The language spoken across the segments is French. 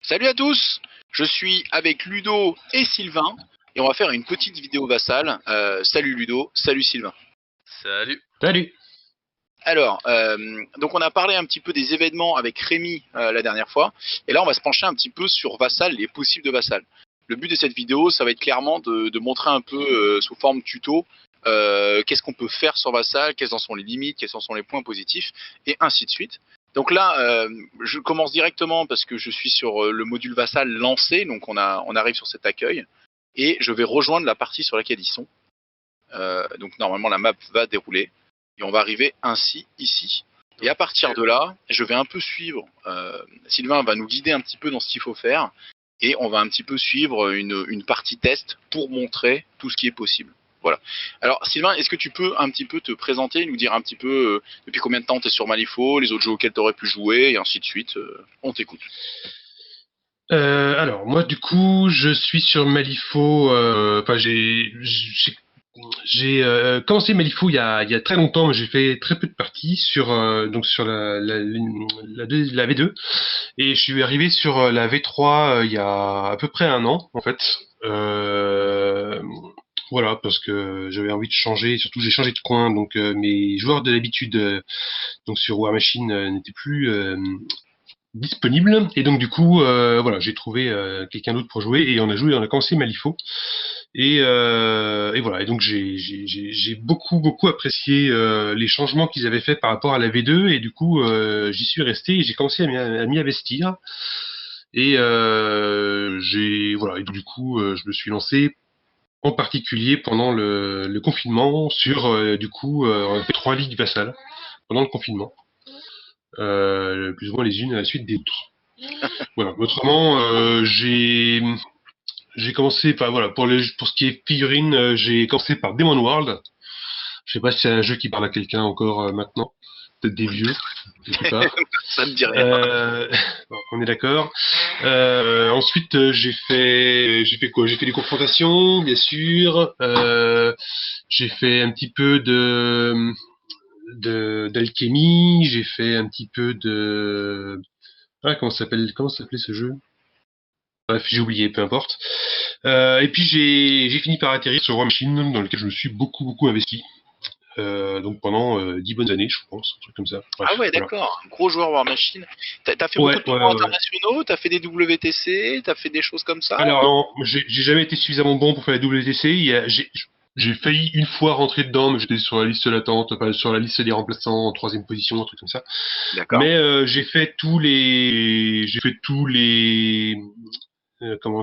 Salut à tous, je suis avec Ludo et Sylvain et on va faire une petite vidéo vassale. Salut Ludo, salut Sylvain. Salut. Salut. Alors, donc on a parlé un petit peu des événements avec Rémi la dernière fois et là on va se pencher un petit peu sur Vassal, les possibles de Vassal. Le but de cette vidéo, ça va être clairement de montrer un peu sous forme tuto qu'est-ce qu'on peut faire sur Vassal, quelles en sont les limites, quels en sont les points positifs et ainsi de suite. Donc là, je commence directement parce que je suis sur le module Vassal lancé, donc on arrive sur cet accueil et je vais rejoindre la partie sur laquelle ils sont. Donc normalement la map va dérouler et on va arriver ainsi ici. Et à partir de là, je vais un peu suivre. Sylvain va nous guider un petit peu dans ce qu'il faut faire et on va un petit peu suivre une partie test pour montrer tout ce qui est possible. Voilà. Alors Sylvain, est-ce que tu peux un petit peu te présenter, nous dire un petit peu depuis combien de temps tu es sur Malifaux, les autres jeux auxquels tu aurais pu jouer et ainsi de suite. On t'écoute. Alors moi du coup je suis sur Malifaux. Enfin j'ai commencé Malifaux il y a très longtemps, mais j'ai fait très peu de parties sur donc sur la V2 et je suis arrivé sur la V3 il y a à peu près un an en fait. Voilà, parce que j'avais envie de changer, surtout j'ai changé de coin, donc mes joueurs de l'habitude donc sur War Machine n'étaient plus disponibles, et donc du coup voilà, j'ai trouvé quelqu'un d'autre pour jouer et on a commencé Malifaux et voilà, et donc j'ai beaucoup apprécié les changements qu'ils avaient fait par rapport à la V2 et du coup j'y suis resté et j'ai commencé à m'y investir et voilà, et du coup je me suis lancé en particulier pendant le confinement sur du coup on a fait 3 ligues vassales pendant le confinement, plus ou moins les unes à la suite des autres. Voilà. Autrement, j'ai commencé par voilà pour ce qui est figurines, j'ai commencé par Demon World. Je sais pas si c'est un jeu qui parle à quelqu'un encore maintenant, peut-être des vieux, je sais pas. Ça me dit rien. Bon, on est d'accord. Ensuite, j'ai fait quoi? J'ai fait des confrontations, bien sûr. J'ai fait un petit peu d'alchimie. J'ai fait un petit peu de comment s'appelait ce jeu? Bref, j'ai oublié, peu importe. Et puis j'ai fini par atterrir sur War Machine, dans lequel je me suis beaucoup investi. Donc pendant 10 bonnes années, je pense, un truc comme ça. Bref, Ah ouais, voilà. d'accord, un gros joueur War Machine. T'as fait Ouais, beaucoup de ouais, tournois ouais. internationaux, t'as fait des WTC, t'as fait des choses comme ça. Alors non, j'ai jamais été suffisamment bon pour faire la WTC. J'ai failli une fois rentrer dedans, mais j'étais sur la liste latente, enfin, sur la liste des remplaçants en 3e position, un truc comme ça. D'accord. Mais j'ai fait tous les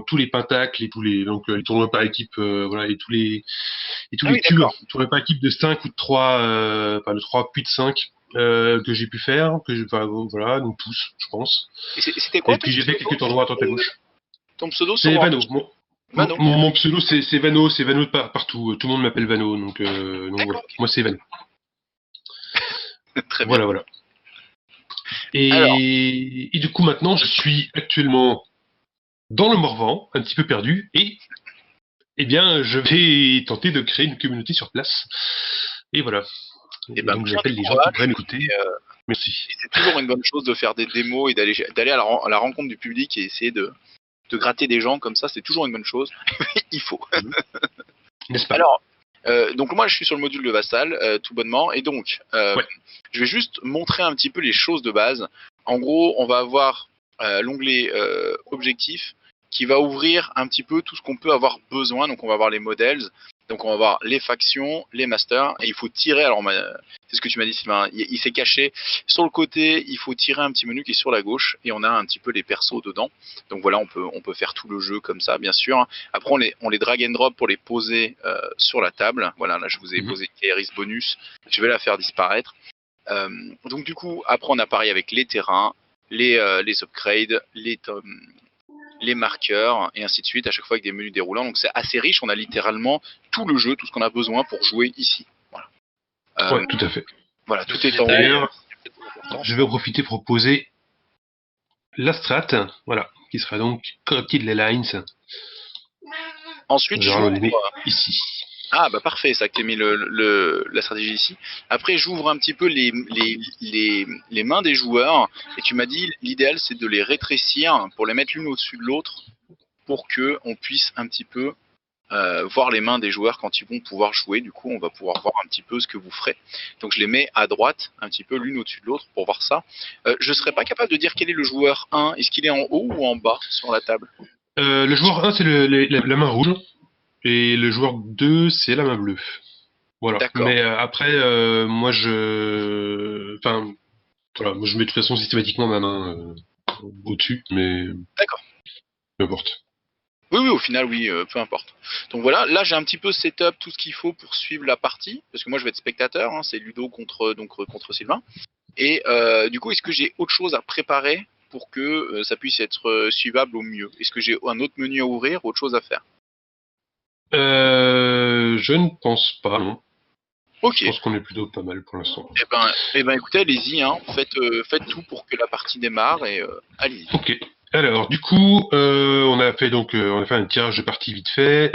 tous les pentacles et tous les donc les tournois par équipe, voilà, et tous Ah les oui, cubes, d'accord. tournois par équipe de 5 ou de 3, enfin de 3 puis de 5 que j'ai pu faire, voilà, donc tous, je pense. Et c'était Et quoi ton puis j'ai fait pseudo quelques tournois à droite à gauche. Ton pseudo sur C'est War Vano. Machine? Mano. Mon pseudo c'est Vano, partout. Tout le monde m'appelle Vano, donc D'accord, voilà. ok. Moi c'est Vano. Très bien. Voilà. Alors, Et du coup maintenant je suis actuellement dans le Morvan, un petit peu perdu, et eh bien je vais tenter de créer une communauté sur place. Et voilà. et Et ben donc plein de j'appelle les gens qui courage. pourraient m'écouter. Et, Merci. c'est toujours une bonne chose de faire des démos et d'aller à la rencontre du public et essayer de gratter des gens comme ça. C'est toujours une bonne chose. Il faut. N'est-ce pas? Alors, donc moi je suis sur le module de Vassal, tout bonnement, et donc Ouais. je vais juste montrer un petit peu les choses de base. En gros, on va avoir l'onglet objectif qui va ouvrir un petit peu tout ce qu'on peut avoir besoin. Donc on va avoir les models, donc on va avoir les factions, les masters, et il faut tirer. Alors c'est ce que tu m'as dit Sylvain, il s'est caché sur le côté. Il faut tirer un petit menu qui est sur la gauche et on a un petit peu les persos dedans. Donc voilà, on peut faire tout le jeu comme ça, bien sûr. Après on les drag and drop pour les poser sur la table. Voilà, là je vous ai posé Kairis bonus, je vais la faire disparaître. Donc du coup, après on a pareil avec les terrains, les upgrades, les marqueurs, et ainsi de suite, à chaque fois avec des menus déroulants. Donc c'est assez riche, on a littéralement tout le jeu, tout ce qu'on a besoin pour jouer ici. Voilà, Ouais, tout à fait. voilà, tout est en D'ailleurs, haut. je vais en profiter pour proposer la strat, voilà, qui sera donc Corrupted Lines. Ensuite, Je vais le donner ici. Ah bah parfait, ça que t'as mis la stratégie ici. Après j'ouvre un petit peu les mains des joueurs et tu m'as dit l'idéal c'est de les rétrécir pour les mettre l'une au-dessus de l'autre pour que on puisse un petit peu voir les mains des joueurs quand ils vont pouvoir jouer. Du coup on va pouvoir voir un petit peu ce que vous ferez. Donc je les mets à droite un petit peu l'une au-dessus de l'autre pour voir ça. Je serais pas capable de dire quel est le joueur 1. Est-ce qu'il est en haut ou en bas sur la table? Le joueur 1, c'est la main rouge, et le joueur 2, c'est la main bleue. Voilà. D'accord. Mais après, moi, enfin, voilà, moi, je mets de toute façon systématiquement ma main au-dessus, mais D'accord. peu importe. Oui, oui, au final, oui, peu importe. Donc voilà, là j'ai un petit peu setup tout ce qu'il faut pour suivre la partie, parce que moi je vais être spectateur, hein, c'est Ludo contre Sylvain. Et du coup, est-ce que j'ai autre chose à préparer pour que ça puisse être suivable au mieux? Est-ce que j'ai un autre menu à ouvrir, autre chose à faire? Je ne pense pas, non. Ok. Je pense qu'on est plutôt pas mal pour l'instant. Eh ben, écoutez, allez-y, hein, faites tout pour que la partie démarre et allez-y. Ok. Alors, du coup, on a fait un tirage de partie vite fait,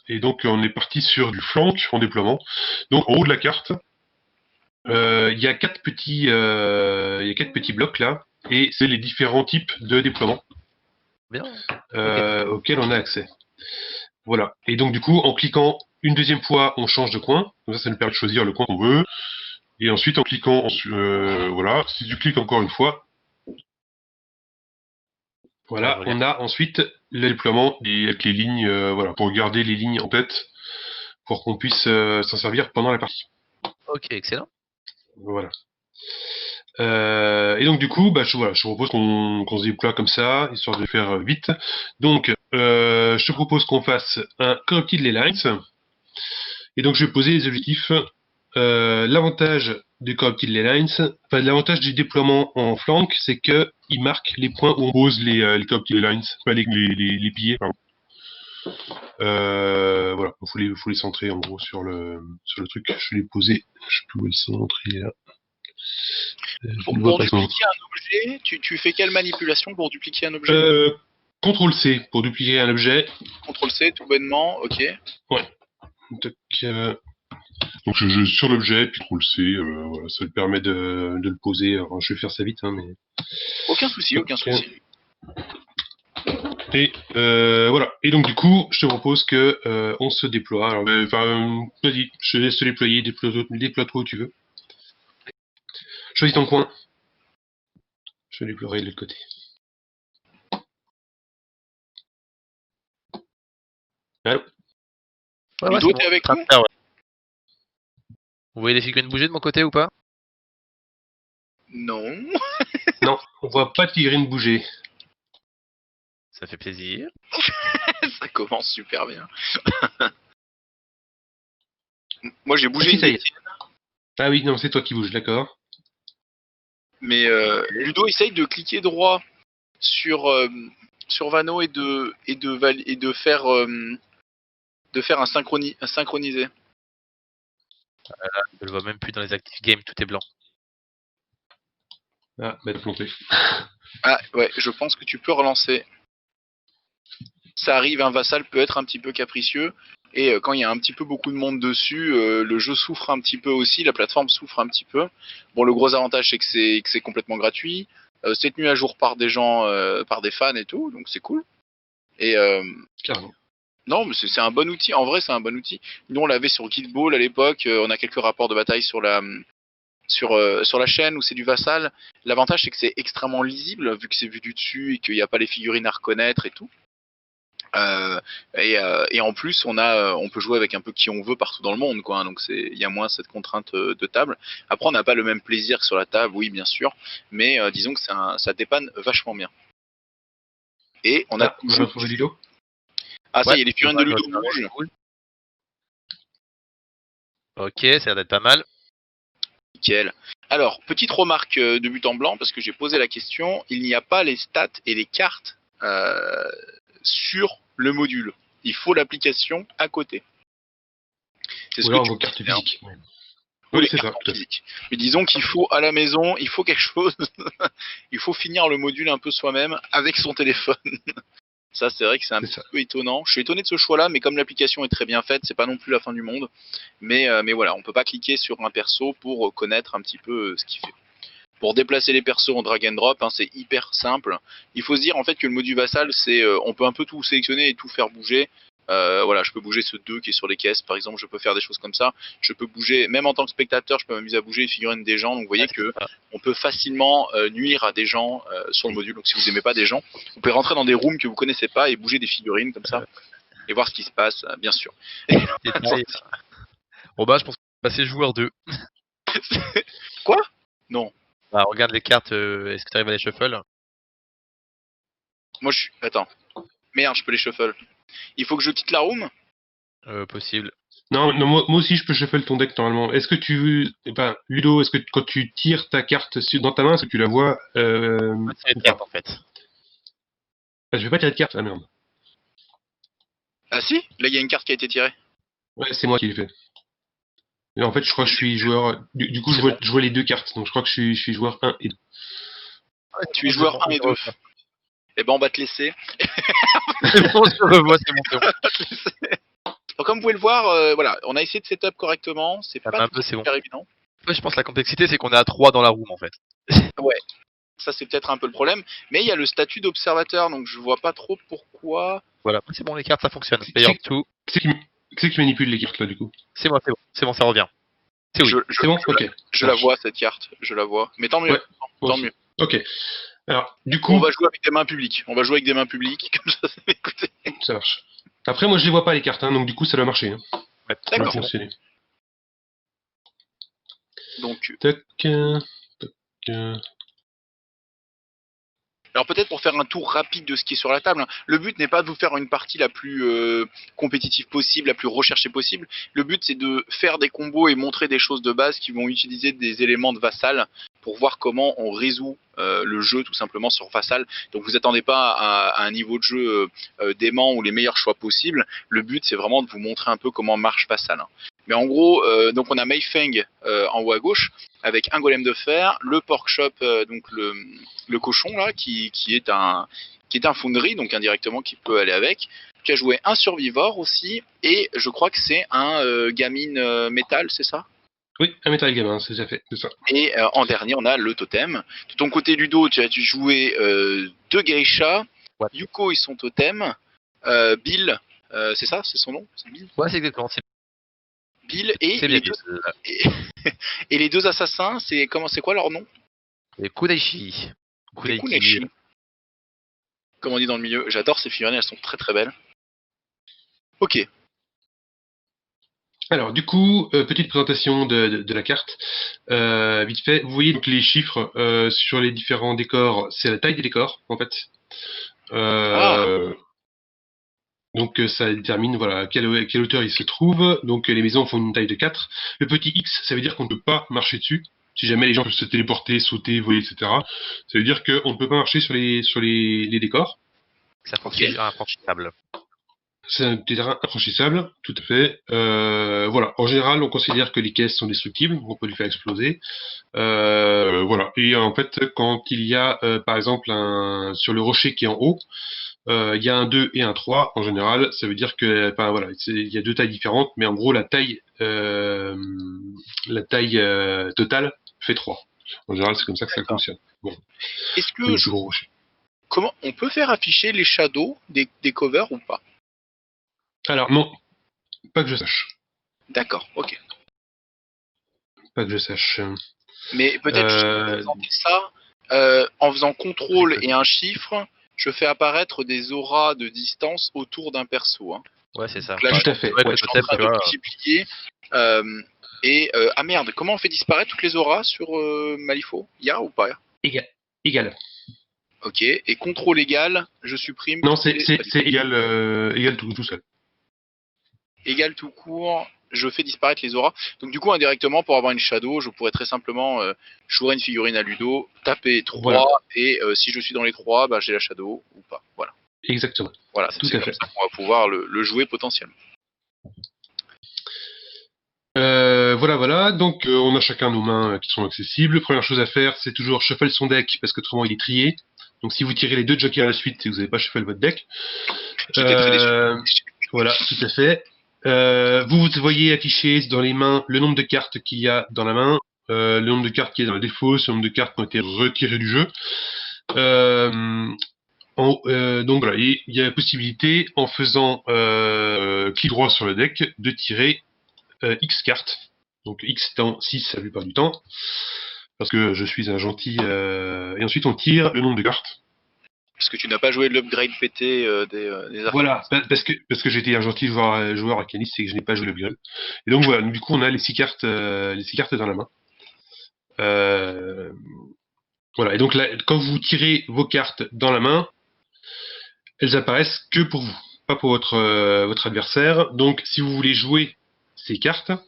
et donc on est parti sur du flank en déploiement. Donc, en haut de la carte, il y a quatre petits blocs là, et c'est les différents types de déploiement Bien. auxquels on a accès. Voilà. Et donc, du coup, en cliquant une deuxième fois, on change de coin. Donc ça nous permet de choisir le coin qu'on veut. Et ensuite, en cliquant, voilà, si tu cliques encore une fois, voilà, on a ensuite le déploiement avec les lignes, voilà, pour garder les lignes en tête, pour qu'on puisse s'en servir pendant la partie. Ok, excellent. Voilà. Et donc du coup, je propose qu'on se déploie comme ça, histoire de faire vite. Donc, je te propose qu'on fasse un Corrupted Ley Lines. Et donc, je vais poser les objectifs. L'avantage des Corrupted Ley Lines, enfin l'avantage du déploiement en flank, c'est que il marque les points où on pose les Corrupted Ley Lines, enfin les piliers, pardon. Voilà, faut les centrer en gros sur le truc. Je l'ai posé, je peux le centre, il est là. Pour dupliquer un objet, tu fais quelle manipulation pour dupliquer un objet? CTRL C pour dupliquer un objet. CTRL C, tout bonnement, ok. Ouais. Donc je sur l'objet, puis CTRL C, voilà, ça me permet de le poser. Alors, je vais faire ça vite, hein, mais. Aucun souci, aucun souci. Et voilà. Et donc du coup, je te propose que on se déploie. Alors, vas-y, je te laisse te déployer, déploie-toi où tu veux. Choisis ton coin. Je vais déploierai de l'autre côté. Allô? Ludo, t'es avec nous? Vous voyez les figurines bouger de mon côté ou pas? Non. Non, on voit pas de figurines bouger. Ça fait plaisir. Ça commence super bien. Moi j'ai bougé Ah, si, une ça y est. bêtise. Ah oui, non, c'est toi qui bouges, d'accord. Mais Ludo essaye de cliquer droit sur Vano et de faire un synchronisé. Je le vois même plus dans les active games, tout est blanc. Ah, bah, planté. Ah ouais, je pense que tu peux relancer. Ça arrive, un vassal peut être un petit peu capricieux. Et quand il y a un petit peu beaucoup de monde dessus, le jeu souffre un petit peu aussi, la plateforme souffre un petit peu. Bon, le gros avantage c'est que c'est complètement gratuit. C'est tenu à jour par des gens, par des fans et tout, donc c'est cool. Et Carrément. non, mais c'est un bon outil. En vrai, c'est un bon outil. Nous, on l'avait sur Guild Ball à l'époque. On a quelques rapports de bataille sur la chaîne où c'est du vassal. L'avantage c'est que c'est extrêmement lisible vu que c'est vu du dessus et qu'il n'y a pas les figurines à reconnaître et tout. Et en plus, on peut jouer avec un peu qui on veut partout dans le monde, quoi. Donc il y a moins cette contrainte de table. Après, on n'a pas le même plaisir que sur la table, oui, bien sûr, mais disons que ça dépanne vachement bien. Et on a toujours retrouvé Ludo. Ah, ça y est, les figurines de Ludo bougent. Ok, ça a l'air d'être pas mal. Nickel. Alors, petite remarque de but en blanc, parce que j'ai posé la question, il n'y a pas les stats et les cartes sur le module. Il faut l'application à côté. C'est ce Ou alors que vos tu cartes dis, hein. physiques. Ouais. Oui, Oui, c'est ça. Mais disons qu'il faut à la maison, il faut quelque chose. Il faut finir le module un peu soi-même avec son téléphone. Ça, c'est vrai que c'est un C'est petit ça. peu étonnant. Je suis étonné de ce choix-là, mais comme l'application est très bien faite, c'est pas non plus la fin du monde. Mais voilà, on peut pas cliquer sur un perso pour connaître un petit peu ce qu'il fait. Pour déplacer les persos en drag and drop, hein, c'est hyper simple. Il faut se dire en fait que le module vassal, c'est on peut un peu tout sélectionner et tout faire bouger. Voilà, je peux bouger ce 2 qui est sur les caisses, par exemple, je peux faire des choses comme ça. Je peux bouger, même en tant que spectateur, je peux m'amuser à bouger les figurines des gens. Donc vous voyez que on peut facilement nuire à des gens sur le module. Donc si vous aimez pas des gens, vous pouvez rentrer dans des rooms que vous connaissez pas et bouger des figurines comme ça et voir ce qui se passe, bien sûr. Détail. Bon bah, je pense qu'on va passer joueur 2. Quoi? Non. Bah, regarde les cartes, est-ce que tu arrives à les shuffle? Moi je suis. Attends. Merde, je peux les shuffle. Il faut que je quitte la room? Possible. Non, non, moi aussi je peux shuffle ton deck normalement. Est-ce que tu, enfin, Ludo, est-ce que quand tu tires ta carte dans ta main, est-ce que tu la vois C'est les ou pas? cartes en fait. Ah, je vais pas tirer de carte, ah merde. Ah si, là il y a une carte qui a été tirée. Ouais, c'est moi qui l'ai fait. Et en fait, je crois que je suis joueur. Du coup, C'est je vois les deux cartes, donc je crois que je suis joueur 1 et 2. Tu es joueur 1 et 2. Eh ben on va te laisser. C'est bon, je revois, c'est bon, c'est bon. Donc, comme vous pouvez le voir, voilà, on a essayé de setup correctement. C'est Ça pas va un tout peu, c'est bon. super évident. Ouais, je pense que la complexité, c'est qu'on est à 3 dans la room en fait. Ouais, ça c'est peut-être un peu le problème. Mais il y a le statut d'observateur, donc je vois pas trop pourquoi. Voilà, c'est bon, les cartes ça fonctionne. C'est- Player 2, C'est qui manipule les cartes là, du coup? c'est bon, c'est bon, ça revient. C'est oui. C'est bon? Ok. Je la vois cette carte, je la vois. Mais tant mieux, Ouais, moi tant aussi. mieux. Ok. Alors, du coup, On va jouer avec des mains publiques. On va jouer avec des mains publiques, comme ça, écoutez. ça marche. Après, moi, je les vois pas les cartes, hein, donc du coup, ça doit marcher. Hein. Ouais, Ça va D'accord. fonctionner. Donc, Tac. Tac. alors peut-être pour faire un tour rapide de ce qui est sur la table, hein. Le but n'est pas de vous faire une partie la plus compétitive possible, la plus recherchée possible. Le but c'est de faire des combos et montrer des choses de base qui vont utiliser des éléments de Vassal pour voir comment on résout le jeu tout simplement sur Vassal. Donc vous attendez pas à un niveau de jeu dément ou les meilleurs choix possibles. Le but c'est vraiment de vous montrer un peu comment marche Vassal, hein. Mais en gros, donc on a Mei Feng en haut à gauche avec un golem de fer, le pork chop, donc le cochon là qui est un foundry, donc indirectement qui peut aller avec, qui a joué un survivor aussi, et je crois que c'est un gamine métal, c'est ça? Oui, un métal gamin, c'est déjà fait, c'est ça. Et en dernier on a le totem. De ton côté Ludo, tu as dû jouer deux geishas, Ouais. Yuko et son totem, Bill, c'est ça, c'est son nom, c'est Bill. Ouais, c'est exactement. Bill et C'est les bien. deux, et les deux assassins, c'est quoi leur nom? Et Kudaichi. Des Kuneshi. Comme on dit dans le milieu, j'adore ces figurines, elles sont très très belles. Ok, Alors, du coup, petite présentation de la carte. Vite fait, vous voyez donc les chiffres sur les différents décors, c'est la taille des décors, en fait. Donc ça détermine voilà à quelle hauteur il se trouve. Donc les maisons font une taille de 4. Le petit X, ça veut dire qu'on ne peut pas marcher dessus. Si jamais les gens peuvent se téléporter, sauter, voler, etc. Ça veut dire qu'on ne peut pas marcher sur les décors. Ça fonctionne infranchissable. C'est un terrain infranchissable, tout à fait. Voilà. En général, on considère que les caisses sont destructibles, on peut les faire exploser. Voilà. Et en fait, quand il y a, par exemple, sur le rocher qui est en haut, il y a un 2 et un 3, en général, ça veut dire que, enfin, voilà, il y a deux tailles différentes, mais en gros, la taille totale fait 3. En général, c'est comme ça que ça fonctionne. Bon. est-ce Pour les que plus gros rochers. comment on peut faire afficher les shadows des covers ou pas? Alors, non, pas que je sache. D'accord, ok. Pas que je sache. Mais peut-être juste pour présenter ça, en faisant contrôle et un chiffre, je fais apparaître des auras de distance autour d'un perso, hein. Ouais, c'est ça. Donc là, Tout à fait. Ouais, Ouais. je suis en train de multiplier. Ah merde, comment on fait disparaître toutes les auras sur Malifaux? Il y a ou pas? Égal. Ok, et contrôle égal, je supprime. Non, toutes c'est les- égal tout seul. Égal tout court, je fais disparaître les auras. Donc du coup, indirectement, pour avoir une shadow, je pourrais très simplement jouer une figurine à Ludo, taper 3, Voilà. et si je suis dans les 3, bah, j'ai la shadow ou pas. Voilà, Exactement. voilà, Tout c'est à comme fait. ça qu'on va pouvoir le jouer potentiellement. Voilà. Donc, on a chacun nos mains qui sont accessibles. Première chose à faire, c'est toujours shuffle son deck parce que autrement il est trié. Donc si vous tirez les 2 jokers à la suite, c'est que vous n'avez pas shuffle votre deck. J'étais très déçu. Voilà, tout à fait. Vous voyez affiché dans les mains le nombre de cartes qu'il y a dans la main, le nombre de cartes qui est dans la défausse, le nombre de cartes qui ont été retirées du jeu. Donc voilà, il y a la possibilité, en faisant clic droit sur le deck, de tirer X cartes. Donc X étant 6 la plupart du temps, parce que je suis un gentil. Et ensuite on tire le nombre de cartes. Parce que tu n'as pas joué l'upgrade pété des arcanistes. Voilà, parce que j'étais un gentil joueur arcaniste et que je n'ai pas joué l'upgrade. Et donc voilà, du coup on a les 6 cartes dans la main. Voilà, et donc là, quand vous tirez vos cartes dans la main, elles apparaissent que pour vous, pas pour votre adversaire. Donc si vous voulez jouer ces cartes, vous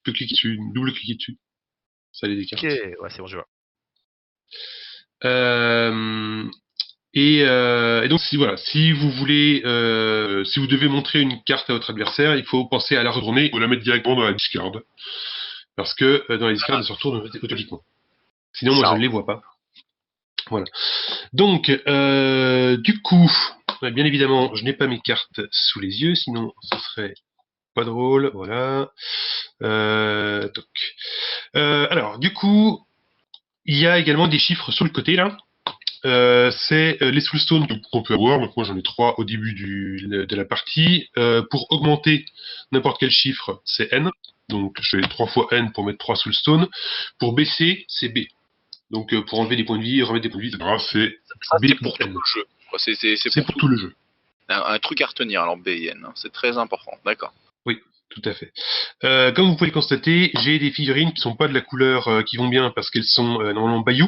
pouvez cliquer dessus, double-cliquer dessus. Ça les des cartes. Ok, ouais, c'est bon, je vois. Et donc si vous voulez, si vous devez montrer une carte à votre adversaire, il faut penser à la retourner ou la mettre directement dans la discard, parce que dans la discard, elle se retourne automatiquement. Sinon, moi, je ne les vois pas. Voilà. Donc, du coup, bien évidemment, je n'ai pas mes cartes sous les yeux, sinon ce serait pas drôle. Voilà. Alors, du coup, il y a également des chiffres sur le côté là. C'est les soulstones qu'on peut avoir. Donc moi j'en ai 3 au début de la partie. Pour augmenter n'importe quel chiffre, c'est N. Donc je fais 3 fois N pour mettre 3 soulstones. Pour baisser, c'est B. Donc pour enlever des points de vie, remettre des points de vie, etc. C'est B pour tout le jeu. C'est pour tout le jeu. Un truc à retenir, alors B et N. C'est très important, d'accord. Oui, tout à fait. Comme vous pouvez le constater, j'ai des figurines qui sont pas de la couleur qui vont bien parce qu'elles sont normalement Bayou.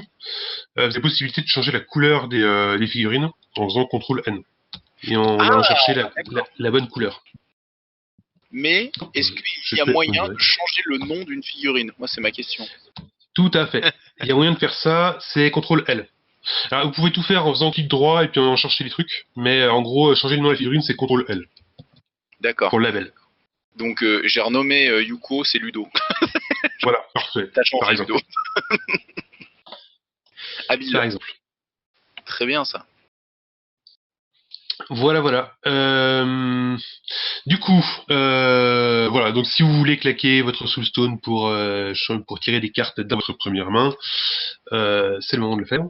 Vous avez la possibilité de changer la couleur des figurines en faisant CTRL N. Et en allant chercher la bonne couleur. Mais est-ce qu'il y a moyen de changer le nom d'une figurine? Moi, c'est ma question. Tout à fait. Il y a moyen de faire ça, c'est CTRL L. Alors, vous pouvez tout faire en faisant clic droit et puis en chercher les trucs, mais en gros, changer le nom de la figurine, c'est CTRL L. D'accord. Pour le label. Donc, j'ai renommé Yuko, c'est Ludo. Voilà, parfait. T'as changé Ludo. Habile. Par exemple. Très bien, ça. Voilà. Du coup, voilà. Donc, si vous voulez claquer votre soulstone pour tirer des cartes dans votre première main, c'est le moment de le faire.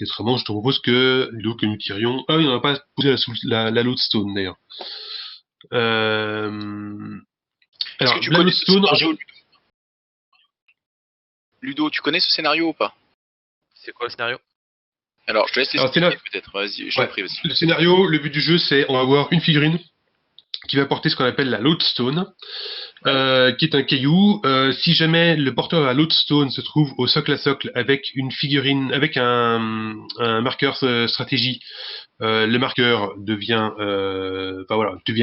Et autrement, je te propose que nous tirions. Ah oui, on n'a pas posé la lodestone d'ailleurs. Est-ce que tu connais ce scénario, Ludo, tu connais ce scénario ou pas? C'est quoi le scénario? Alors, je te laisse l'expliquer peut-être. Vas-y, je t'en prie, vas-y. Le scénario, le but du jeu, c'est on va avoir une figurine qui va porter ce qu'on appelle la lodestone, qui est un caillou. Si jamais le porteur de la lodestone se trouve au socle à socle avec une figurine, avec un marqueur stratégie, le marqueur devient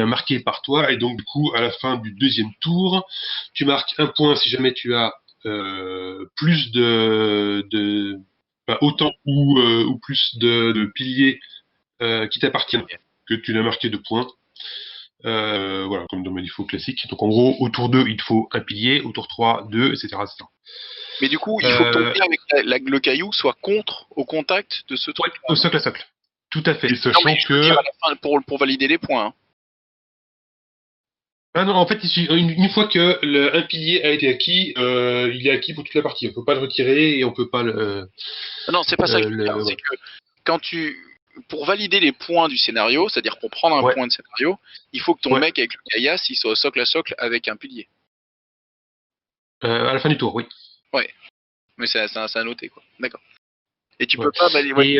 marqué par toi, et donc du coup, à la fin du deuxième tour, tu marques un point si jamais tu as plus autant ou plus de piliers qui t'appartiennent que tu n'as marqué de points. Voilà, comme dans Malifaux classique. Donc en gros, au tour 2, il te faut un pilier, au tour 3, 2, etc. Mais du coup, il faut que ton pilier avec le caillou soit au contact de ce truc. Au socle à socle. Tout à fait. Et sachant que... à la fin, pour valider les points. Hein. Ah non, en fait, une fois que un pilier a été acquis, il est acquis pour toute la partie. On peut pas le retirer et on peut pas le... Non, c'est pas ça que je veux dire. C'est que quand pour valider les points du scénario, c'est-à-dire pour prendre un point de scénario, il faut que ton mec avec le caillasse, il soit au socle à socle avec un pilier. À la fin du tour, oui. Ouais. Mais c'est à noter, quoi. D'accord. Et tu peux pas valider.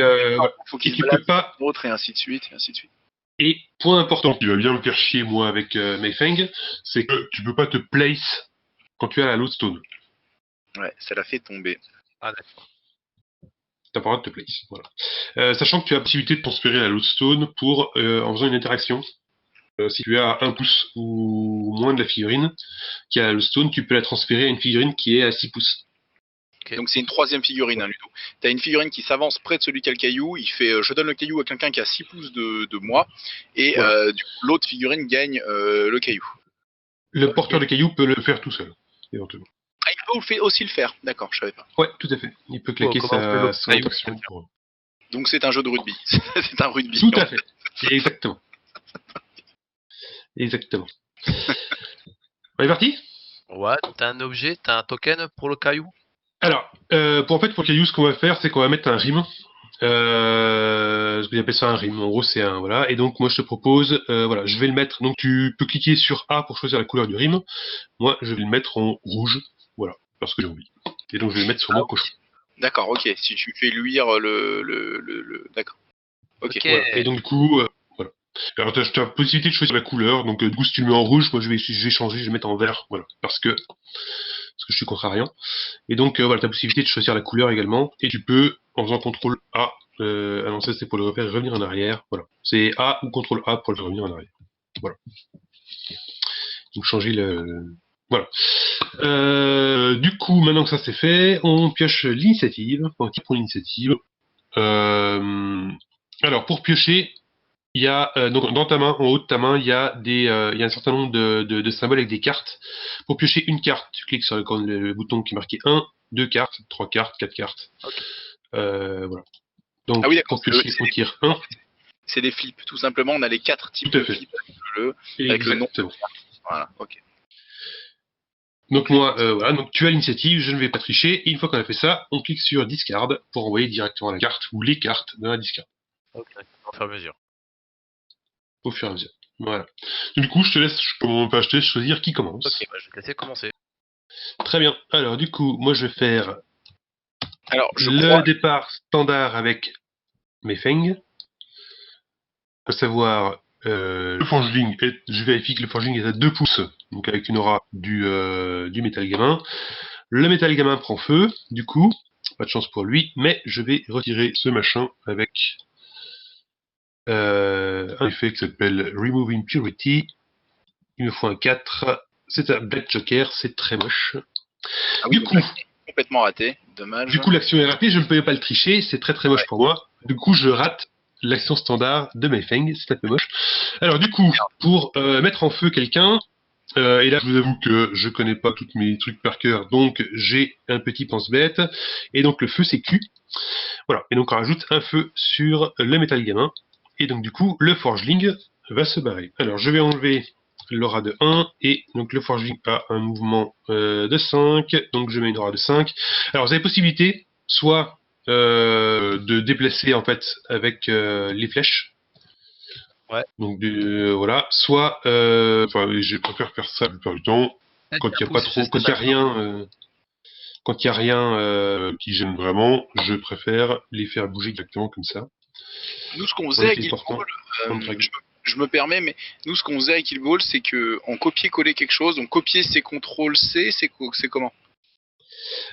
Faut qu'il peux pas. Autre et ainsi de suite, et ainsi de suite. Et point important qui va bien me faire chier moi avec Mayfeng, c'est que tu peux pas te place quand tu as la lodestone. Ouais, ça l'a fait tomber. Ah d'accord. T'as pas le droit de te place, voilà. Sachant que tu as la possibilité de transférer la lodestone en faisant une interaction. Si tu as 1 pouce ou moins de la figurine qui a la lodestone, tu peux la transférer à une figurine qui est à 6 pouces. Okay. Donc c'est une troisième figurine, hein, Ludo. Tu as une figurine qui s'avance près de celui qui a le caillou, il fait je donne le caillou à quelqu'un qui a 6 pouces de moi, et du coup, l'autre figurine gagne le caillou. Le porteur de caillou peut le faire tout seul, éventuellement. Ah, il peut aussi le faire, d'accord, je savais pas. Ouais, tout à fait. Il peut claquer sa action. Donc c'est un jeu de rugby. C'est un rugby. Tout à fait. Exactement. Exactement. On est parti? Ouais, t'as un objet, t'as un token pour le caillou? Alors, pour le caillou, ce qu'on va faire, c'est qu'on va mettre un rime. Ce qu'on appelle ça un rime. En gros, c'est un voilà. Et donc, moi, je te propose, voilà, je vais le mettre. Donc, tu peux cliquer sur A pour choisir la couleur du rime. Moi, je vais le mettre en rouge, voilà, parce que j'ai envie. Et donc, je vais le mettre sur mon cochon. D'accord, ok. Si tu fais luire d'accord. Ok. Voilà. Et donc, du coup, voilà. Alors, tu as la possibilité de choisir la couleur. Donc, du coup, si tu le mets en rouge, moi, je vais changer, je vais le mettre en vert, voilà, parce que je suis contrariant. Et donc, voilà, tu as la possibilité de choisir la couleur également. Et tu peux, en faisant CTRL A, non, ça c'est pour le repère, revenir en arrière. Voilà. C'est A ou CTRL A pour le revenir en arrière. Voilà. Donc, changer le. Voilà. Du coup, maintenant que ça c'est fait, on pioche l'initiative. On clique pour l'initiative. Alors, pour piocher, il y a donc dans ta main, en haut de ta main, il y a un certain nombre de symboles avec des cartes. Pour piocher une carte, tu cliques sur le bouton qui est marqué 1, 2 cartes, 3 cartes, 4 cartes. Okay. Voilà. Donc ah oui, pour piocher, on tire 1. C'est des flips, tout simplement. On a les 4 types de flips avec le nom. Voilà, ok. Donc moi, voilà, donc tu as l'initiative, je ne vais pas tricher. Et une fois qu'on a fait ça, on clique sur Discard pour envoyer directement la carte ou les cartes dans la discard. Ok, au fur et à mesure. Au fur et à mesure. Voilà. Du coup, je te laisse, choisir qui commence. Ok, bah, je vais te laisser commencer. Très bien. Alors du coup, moi je vais faire le départ standard avec mes fangs. À savoir, le forgeling, je vérifie que le forgeling est à 2 pouces, donc avec une aura du métal gamin. Le métal gamin prend feu, du coup, pas de chance pour lui, mais je vais retirer ce machin avec un effet qui s'appelle Remove Impurity. Il me faut un 4, c'est un Black Joker, c'est très moche. Ah oui, du coup, complètement raté, dommage. Du coup, l'action est ratée, je ne peux pas le tricher, c'est très très moche pour moi. Du coup, je rate l'action standard de mes fangs, c'est un peu moche. Alors du coup, pour mettre en feu quelqu'un, et là je vous avoue que je connais pas tous mes trucs par cœur, donc j'ai un petit pense-bête, et donc le feu c'est Q. Voilà, et donc on rajoute un feu sur le métal gamin, et donc du coup, le forgeling va se barrer. Alors je vais enlever l'aura de 1, et donc le forgeling a un mouvement de 5, donc je mets une aura de 5. Alors vous avez possibilité, soit de déplacer en fait avec les flèches. Ouais. Donc voilà, soit, je préfère faire ça la plupart du temps quand il n'y a pas trop, quand il n'y a rien, qui gêne vraiment, je préfère les faire bouger exactement comme ça. Nous, ce qu'on faisait avec Guild Ball, je me permets, mais nous, ce qu'on faisait avec Guild Ball, c'est qu'on copiait-collait quelque chose. Donc copier, c'est CTRL-C, c'est comment?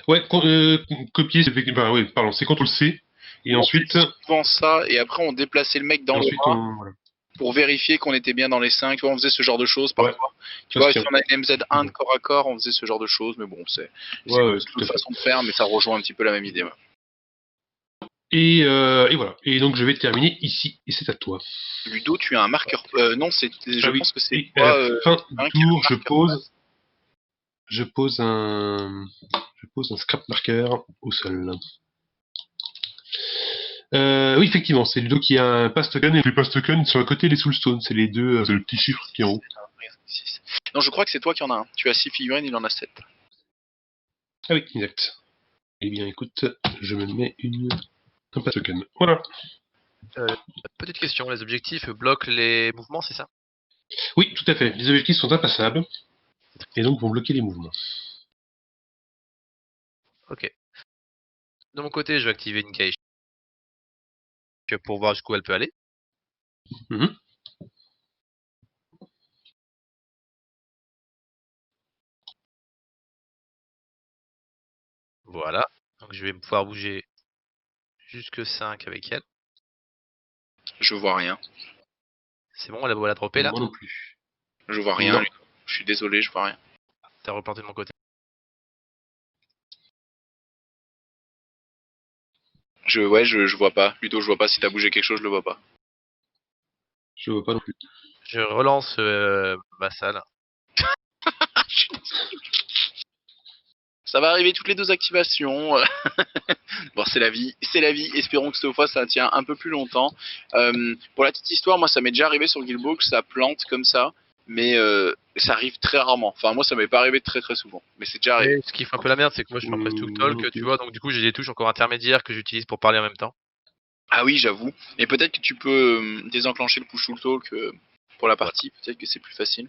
Ouais, copier, c'est CTRL-C, et ensuite... souvent ça, et après on déplaçait le mec dans le voilà. pour vérifier qu'on était bien dans les 5, tu vois, on faisait ce genre de choses parfois. Ouais, tu vois, si on a une MZ1 de corps à corps, on faisait ce genre de choses, mais bon, c'est une façon de faire, mais ça rejoint un petit peu la même idée. Ouais. Et voilà. Et donc je vais terminer ici, et c'est à toi. Ludo, tu as un marqueur. Non, je pense que c'est fin du tour, je pose un scrap marker au sol. Oui, effectivement, c'est Ludo qui a un pass token, et les pass tokens sur le côté les soulstones, c'est les deux, c'est le petit chiffre qui est en haut. Non, je crois que c'est toi qui en as un. Tu as 6 figurines, il en a 7. Ah oui, exact. Eh bien, écoute, je me mets un pass token. Voilà. Petite question, les objectifs bloquent les mouvements, c'est ça? Oui, tout à fait. Les objectifs sont impassables, et donc vont bloquer les mouvements. Ok. De mon côté, je vais activer une cage pour voir jusqu'où elle peut aller. Voilà. Donc je vais pouvoir bouger jusque 5 avec elle. Je vois rien. C'est bon, elle a droppé là? Moi non plus. Je vois rien. Non. Je suis désolé, je vois rien. T'as reporté de mon côté. Je vois pas. Ludo, je vois pas. Si t'as bougé quelque chose, je le vois pas. Je vois pas non plus. Je relance Vassal. ça va arriver toutes les 2 activations. Bon, c'est la vie, espérons que cette fois ça tient un peu plus longtemps. Pour la petite histoire, moi ça m'est déjà arrivé sur Guildbook, ça plante comme ça, mais ça arrive très rarement. Enfin moi ça m'est pas arrivé très très souvent, mais c'est déjà arrivé. Et ce qui fait un peu la merde, c'est que moi je suis en Press to Talk, tu vois, donc du coup j'ai des touches encore intermédiaires que j'utilise pour parler en même temps. Ah oui, j'avoue. Et peut-être que tu peux désenclencher le push to talk pour la partie, peut-être que c'est plus facile.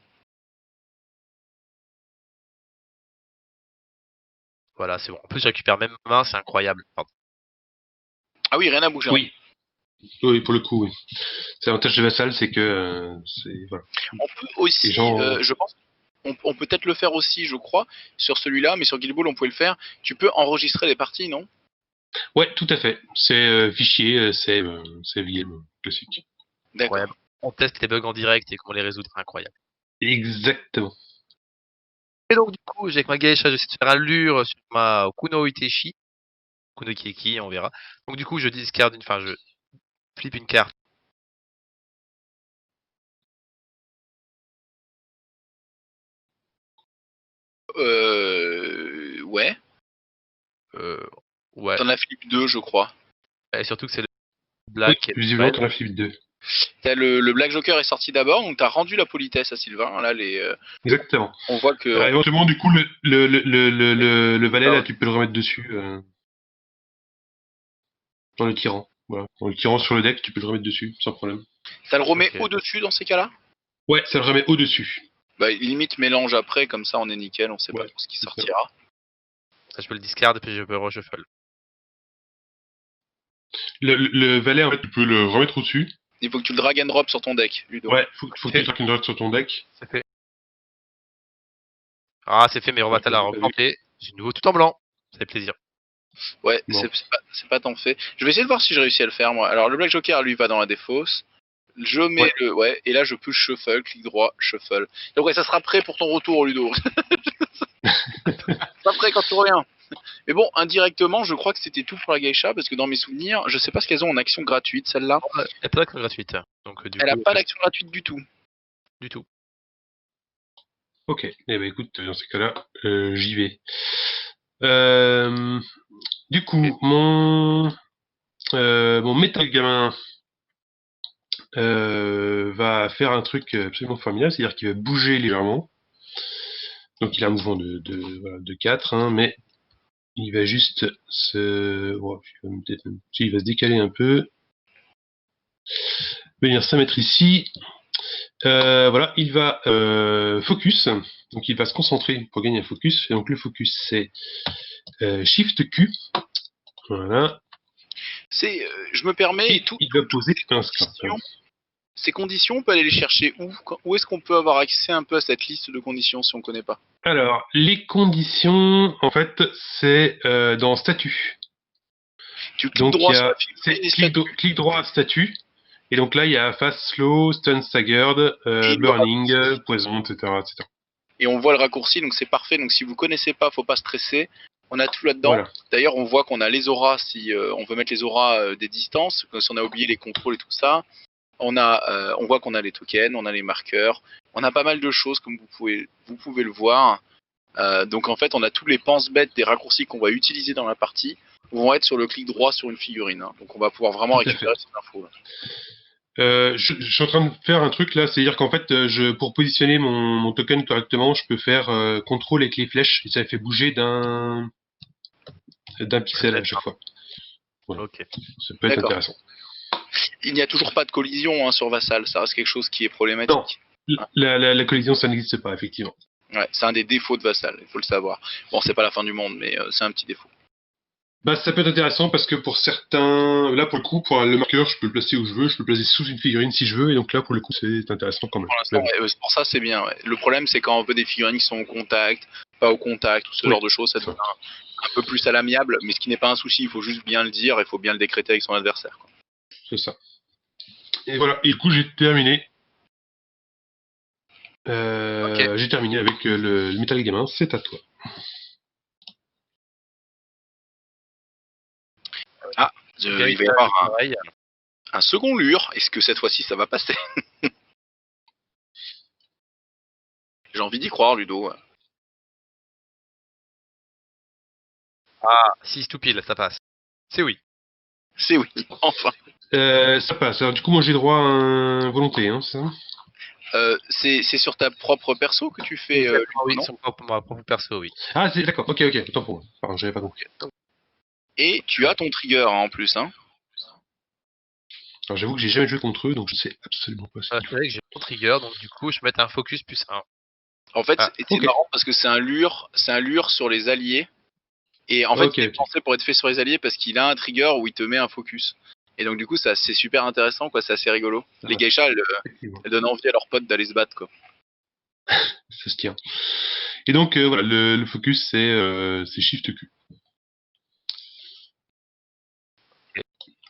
Voilà, c'est bon. En plus, je récupère même main, c'est incroyable. Pardon. Ah oui, rien à bouger. Oui. Oui, pour le coup, oui. C'est l'avantage de Vassal, c'est que voilà. On peut aussi, Les gens- je pense, on peut peut-être le faire aussi, je crois, sur celui-là, mais sur Guild Ball on pouvait le faire. Tu peux enregistrer les parties, non? Ouais, tout à fait. C'est fichier, save game classique. D'accord. Incroyable. On teste les bugs en direct et comment les résoudre, incroyable. Exactement. Et donc du coup, avec ma geisha, j'essaie de faire un lure sur ma Kuno Iteshi. Kuno Kieki, on verra. Donc du coup, je discard enfin je flippe une carte. Ouais. Ouais. T'en as flip 2, je crois. Et surtout que c'est le Oui, black. visiblement, t'en as flip 2. T'as le Black Joker est sorti d'abord, donc t'as rendu la politesse à Sylvain. Là, Exactement. on voit que. Éventuellement, du coup, le valet, là, tu peux le remettre dessus. Dans le tyran. Voilà. En le tirant sur le deck, tu peux le remettre dessus, sans problème. Ça le remet Ok. au-dessus dans ces cas-là? Ouais, ça le remet au-dessus. Bah, limite mélange après, comme ça on est nickel, on sait pas Ouais, trop ce qui c'est ça. sortira. Ça, je peux le discard et puis je peux reshuffle. Le valet, en fait, tu peux le remettre au-dessus. Il faut que tu le drag and drop sur ton deck, Ludo. Ouais, faut que tu traques une droite sur ton deck. C'est fait. Ah, c'est fait, mais on va la replanter. J'ai de nouveau tout en blanc. Ça fait plaisir. Ouais, Bon. c'est pas tant fait. Je vais essayer de voir si je réussis à le faire, moi. Alors, le Black Joker, lui, va dans la défausse. Je mets Ouais. Ouais, et là, je push shuffle, clic droit, shuffle. Donc, ouais, ça sera prêt pour ton retour, Ludo. Pas prêt quand tu reviens. Mais bon, indirectement, je crois que c'était tout pour la geisha, parce que dans mes souvenirs, je sais pas ce qu'elles ont en action gratuite, celle-là. Elle n'a pas d'action gratuite. Donc, du Elle a coup, pas d'action gratuite du tout. du tout. Ok. Eh ben, écoute, dans ces cas-là, j'y vais. Du coup, mon métal gamin va faire un truc absolument formidable, c'est-à-dire qu'il va bouger légèrement. Donc il a un mouvement de 4, hein, mais il va juste se... Oh, il va se décaler un peu. Venir se mettre ici. Voilà, il va focus. Donc il va se concentrer pour gagner un focus. Et donc le focus c'est Shift Q. Voilà. Je me permets, Et il va poser un scrap. ces conditions, on peut aller les chercher où? Où est-ce qu'on peut avoir accès un peu à cette liste de conditions si on connaît pas? Alors, les conditions, en fait, c'est dans statut. Tu cliques Donc droit il y sur a la figurine et clic droit statut. Et donc là, il y a fast slow, stun staggered, Et burning, poison, etc., etc. et on voit le raccourci, donc c'est parfait. Donc si vous connaissez pas, faut pas stresser. On a tout là-dedans. Voilà. D'ailleurs, on voit qu'on a les auras si on veut mettre les auras des distances, si on a oublié les contrôles et tout ça. On voit qu'on a les tokens, on a les marqueurs, on a pas mal de choses comme vous pouvez le voir. Donc en fait, on a tous les pense-bêtes des raccourcis qu'on va utiliser dans la partie vont être sur le clic droit sur une figurine. Hein. Donc on va pouvoir vraiment Tout à récupérer ces infos. Là. Je suis en train de faire un truc là, c'est-à-dire qu'en fait, pour positionner mon token correctement, je peux faire contrôle avec les flèches et ça fait bouger d'un pixel à chaque fois. Voilà. Ok. Ça peut être D'accord. intéressant. Il n'y a toujours pas de collision hein, sur Vassal, ça reste quelque chose qui est problématique. Non, la collision, ça n'existe pas, effectivement. Ouais, c'est un des défauts de Vassal, il faut le savoir. Bon, c'est pas la fin du monde, mais c'est un petit défaut. Bah, ça peut être intéressant parce que pour certains, là pour le coup, pour le marqueur, je peux le placer où je veux, je peux le placer sous une figurine si je veux, et donc là pour le coup, c'est intéressant quand même. Pour l'instant, ouais, pour ça, c'est bien. Ouais. Le problème, c'est quand on veut des figurines qui sont au contact, pas au contact, tout ce genre de choses, ça devient un peu plus à l'amiable, mais ce qui n'est pas un souci, il faut juste bien le dire, il faut bien le décréter avec son adversaire. Quoi. C'est ça. Et voilà, et du coup, j'ai terminé. Ok. J'ai terminé avec le Metal Gamin, c'est à toi. Ah, il va y avoir un second lure. Est-ce que cette fois-ci ça va passer? J'ai envie d'y croire, Ludo. Ah, 6 tout pile, ça passe. C'est oui. C'est oui, enfin. Ça passe. Alors, du coup, moi, j'ai droit à un volonté, hein, c'est ça? C'est sur ta propre perso que tu fais Exactement, oui, non sur ma propre perso, oui. Ah, c'est d'accord. Ok, ok. Autant pour moi. Pardon, j'avais pas compris. Et tu as ton trigger hein, en plus. Hein. Alors, j'avoue que j'ai jamais joué contre eux, donc je sais absolument pas ce C'est qu'ils font. vrai que j'ai mon trigger, donc du coup, je vais mettre un focus plus 1. En fait, Ah, c'est ok. marrant parce que c'est un lure sur les alliés. Et en fait, Ok, il est ok. pensé pour être fait sur les alliés parce qu'il a un trigger où il te met un focus. Et donc du coup, c'est super intéressant, quoi. C'est assez rigolo. Les Ah, geishas, effectivement. elles donnent envie à leurs potes d'aller se battre, quoi. Ça se tient. Et donc, voilà, le focus, c'est Shift Q.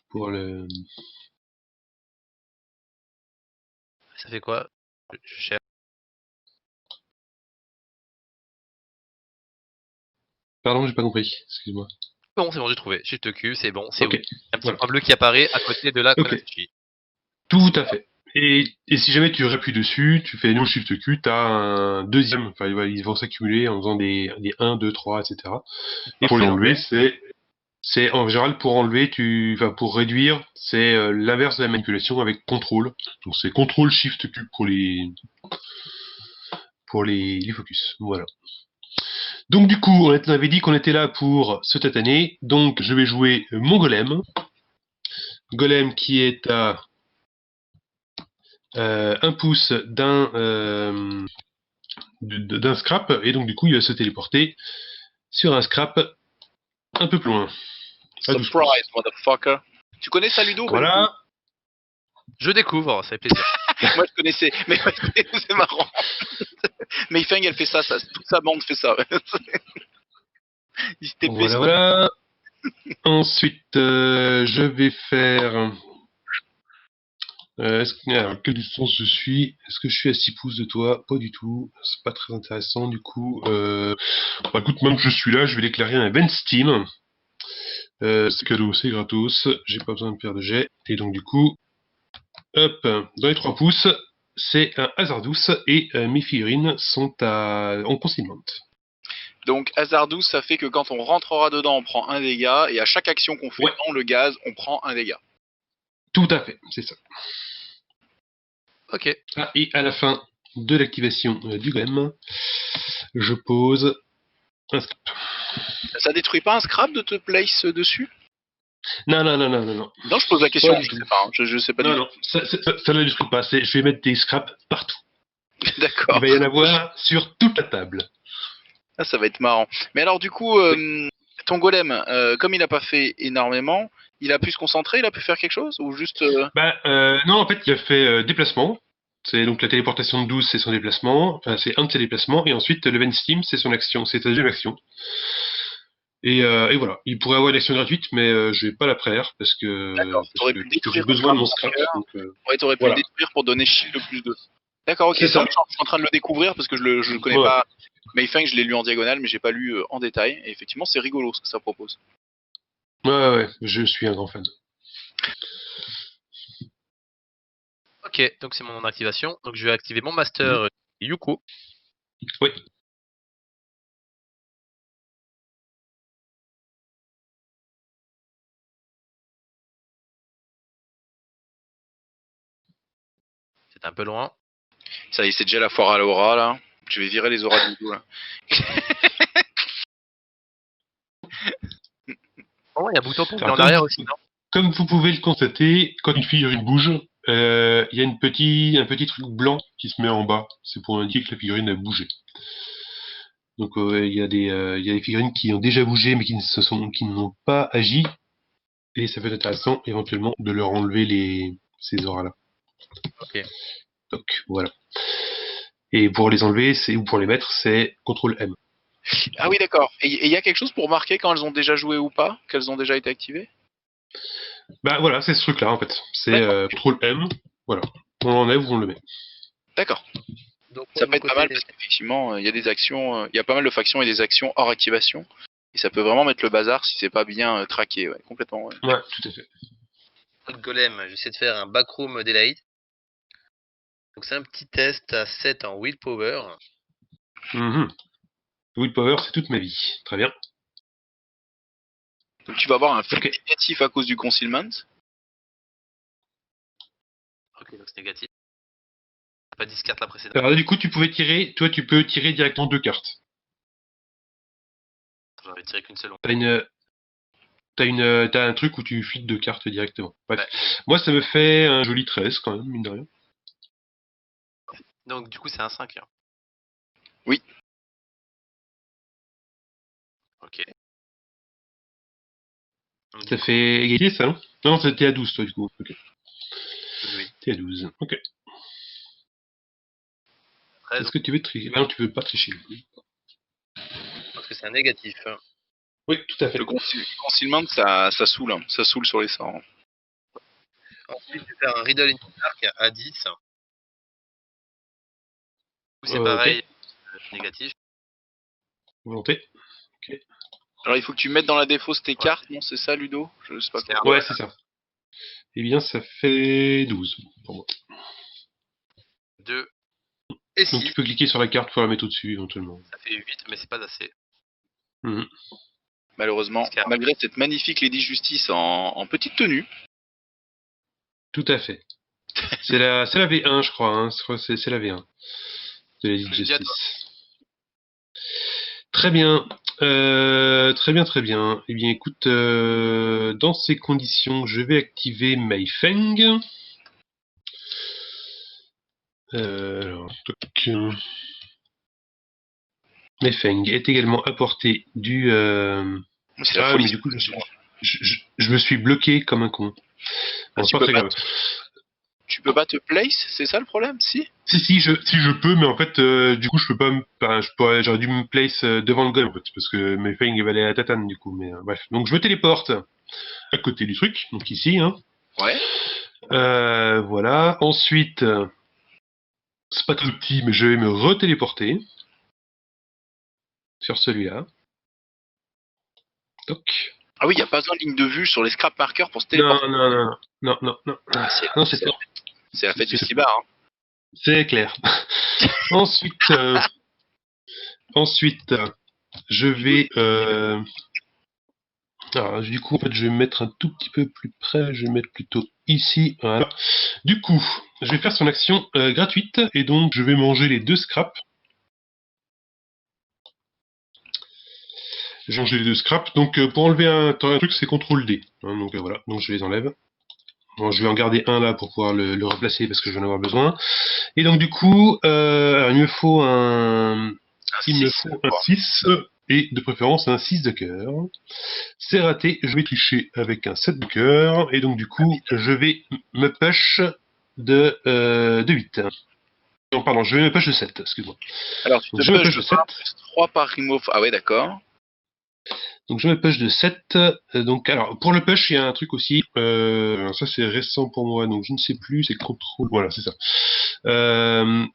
Pour le... ça fait quoi? Je cherche. Pardon, j'ai pas compris. Excuse-moi. C'est bon, j'ai trouvé. Shift Q, c'est bon, c'est Ok. oui. Un petit Voilà. point bleu qui apparaît à côté de la Ok. Konachi. Tout à fait. Et si jamais tu appuies dessus, tu fais non Shift Q, t'as un deuxième, enfin ils vont s'accumuler en faisant des 1, 2, 3, etc. Et pour les enlever, c'est en général pour enlever, enfin pour réduire, c'est l'inverse de la manipulation avec contrôle. Donc c'est contrôle Shift Q pour les focus. Voilà. Donc du coup, on avait dit qu'on était là pour se tataner, donc je vais jouer mon golem. Golem qui est à 1 pouce d'un scrap, et donc du coup il va se téléporter sur un scrap un peu plus loin. À 12 pouces. Surprise, motherfucker. Tu connais ça, Ludo? Pas du tout. Voilà. Je découvre, ça fait plaisir. Moi, je connaissais, mais c'est marrant. Mayfeng, elle fait ça, toute sa bande fait ça. Il se TP Voilà, sur... voilà. Ensuite, je vais faire... alors, quelle distance je suis? Est-ce que je suis à 6 pouces de toi? Pas du tout. C'est pas très intéressant du coup. Bah, écoute, même que je suis là, je vais déclarer un event Steam. C'est cadeau, c'est gratos. J'ai pas besoin de faire de jet. Et donc du coup, hop, dans les 3 pouces, c'est un Hazardous et mes figurines sont en consignment. Donc, Hazardous, ça fait que quand on rentrera dedans, on prend un dégât, et à chaque action qu'on fait Ouais, dans le gaz, on prend un dégât. tout à fait, c'est ça. Ok. Ah, et à la fin de l'activation du golem, je pose un scrap. Ça détruit pas un scrap de te place dessus? Non, non, non, non, non, non. Non, je pose la question, Pas du je tout. sais pas, hein. Je sais pas du Non, tout. non, ça ne détruit pas. Je vais mettre des scraps partout. Il D'accord. va y en avoir sur toute la table. Ah, ça va être marrant. Mais alors, du coup, ton golem, comme il a pas fait énormément, il a pu se concentrer, il a pu faire quelque chose? Ou juste... Bah, non, en fait, il a fait déplacement. C'est donc la téléportation de 12, c'est son déplacement. Enfin, c'est un de ses déplacements. Et ensuite, le Vent Steam, c'est son action. C'est sa deuxième action. Et voilà. Il pourrait avoir une action gratuite, mais je vais pas la préère D'accord. T'aurais pu le parce que j'ai détruire comme besoin de mon un scrap. marqueur. Donc, Ouais, t'aurais pu le voilà. détruire pour donner shield de plus 2. D'accord, ok. C'est Non, ça. mais je suis en train de le découvrir parce que je le connais Ouais. pas. Mayfeng, je l'ai lu en diagonale, mais j'ai pas lu en détail. Et effectivement, c'est rigolo ce que ça propose. Ouais, je suis un grand fan. Ok, donc c'est mon activation. Donc je vais activer mon master Yuko. Oui. C'est un peu loin. Ça y est, c'est déjà la foire à l'aura, là. Je vais virer les auras de Ludo, là. Oh, il y a un bouton pour venir Alors, en arrière aussi, non? comme vous pouvez le constater, quand une figurine bouge, il y a un petit truc blanc qui se met en bas. C'est pour indiquer que la figurine a bougé. Donc il y a des figurines qui ont déjà bougé mais qui n'ont pas agi. Et ça peut être intéressant éventuellement de leur enlever ces auras-là. Ok. Donc voilà. Et pour les enlever, ou pour les mettre, c'est CTRL M. Ah oui, d'accord. Et il y a quelque chose pour marquer quand elles ont déjà joué ou pas? Qu'elles ont déjà été activées? Bah voilà, c'est ce truc-là en fait. C'est CTRL M. Voilà. On l'enlève ou on le met. D'accord. Donc moi Ça de peut mon être pas mal côté, parce qu'effectivement, il y a des actions, il y a pas mal de factions et des actions hors activation. Et ça peut vraiment mettre le bazar si c'est pas bien traqué, ouais, complètement. Ouais. Ouais, tout à fait. notre golem, j'essaie de faire un backroom delay. Donc c'est un petit test à 7 en willpower. Willpower, c'est toute ma vie. Très bien. Donc tu vas avoir un flux Ok. négatif à cause du concealment. Ok, donc c'est négatif. T'as pas 10 cartes la précédente. Alors là, du coup, tu peux tirer directement 2 cartes. J'en avais tiré qu'une seule. T'as un truc où tu files 2 cartes directement. Bref. Ouais. Moi, ça me fait un joli 13 quand même, mine de rien. Donc du coup c'est un 5. Hein. Oui. Ok. Donc, Ça du coup, fait égalité, ça, non? Non, t'es à 12, toi, du coup. Ok. oui. T'es à 12. Ok. 13, Est-ce que tu veux tricher? Bah non, tu peux pas tricher. parce que c'est un négatif. Oui, tout à fait. Le concealment, ça saoule. Hein. Ça saoule sur les sorts. Ensuite, je vais faire un Riddle in the Dark à 10. C'est Ok. pareil, négatif. Volonté. Alors il faut que tu mettes dans la défausse tes Ouais. cartes, non? C'est ça, Ludo? Je sais pas C'est quoi. Ouais, c'est ça. Eh bien, ça fait 12 pour moi. 2 et Donc 6. tu peux cliquer sur la carte pour la mettre au-dessus, éventuellement. Ça fait 8, mais c'est pas assez. Mhm. Malheureusement, Discard. malgré cette magnifique Lady Justice en petite tenue. Tout à fait. C'est la V1, je crois. Hein. Je crois que c'est la V1 de la Je dis à toi. Justice. Très bien. Très bien, très bien. Eh bien, écoute, dans ces conditions, je vais activer Mei Feng. Alors, toc. Mei Feng est également apporté du. C'est la Ah, folie. mais du coup, je me suis bloqué comme un con. Bon, c'est tu pas peux très pas, grave. tu peux pas te place, c'est ça le problème? Si? Si, je peux, mais en fait, du coup, je peux pas j'aurais dû me place devant le golem, en fait, parce que mes fangs valaient la tatane, du coup, mais bref. Donc, je me téléporte à côté du truc, donc ici, hein. Ouais. Voilà. Ensuite, c'est pas tout petit, mais je vais me retéléporter sur celui-là. Toc. Ah oui, il n'y a pas besoin de ligne de vue sur les scrap markers pour se Non, téléporter. non, non, non, non, non. Ah, Non, c'est fort. c'est la fête du C'est- Cibar. Hein. C'est clair. Ensuite, je vais. Alors, du coup, en fait, je vais me mettre un tout petit peu plus près. Je vais mettre plutôt ici. Voilà. Du coup, je vais faire son action gratuite et donc je vais manger les 2 scraps. J'ai mangé les 2 scraps. Donc, pour enlever un truc, c'est CTRL D. Hein, donc voilà. Donc je les enlève. Bon, je vais en garder un là pour pouvoir le replacer parce que je vais en avoir besoin. Et donc du coup, alors, il me faut un 6 et de préférence un 6 de cœur. C'est raté, je vais tricher avec un 7 de cœur et donc du coup, je vais me push de 8. Non, pardon, je vais me push de 7, excuse-moi. Alors, tu Donc te je me push push de de 7. 3 par remove. Ah ouais, d'accord. Donc je me push de 7. Donc alors pour le push, il y a un truc aussi. Alors, ça c'est récent pour moi, donc je ne sais plus. C'est contrôle. Voilà, c'est ça.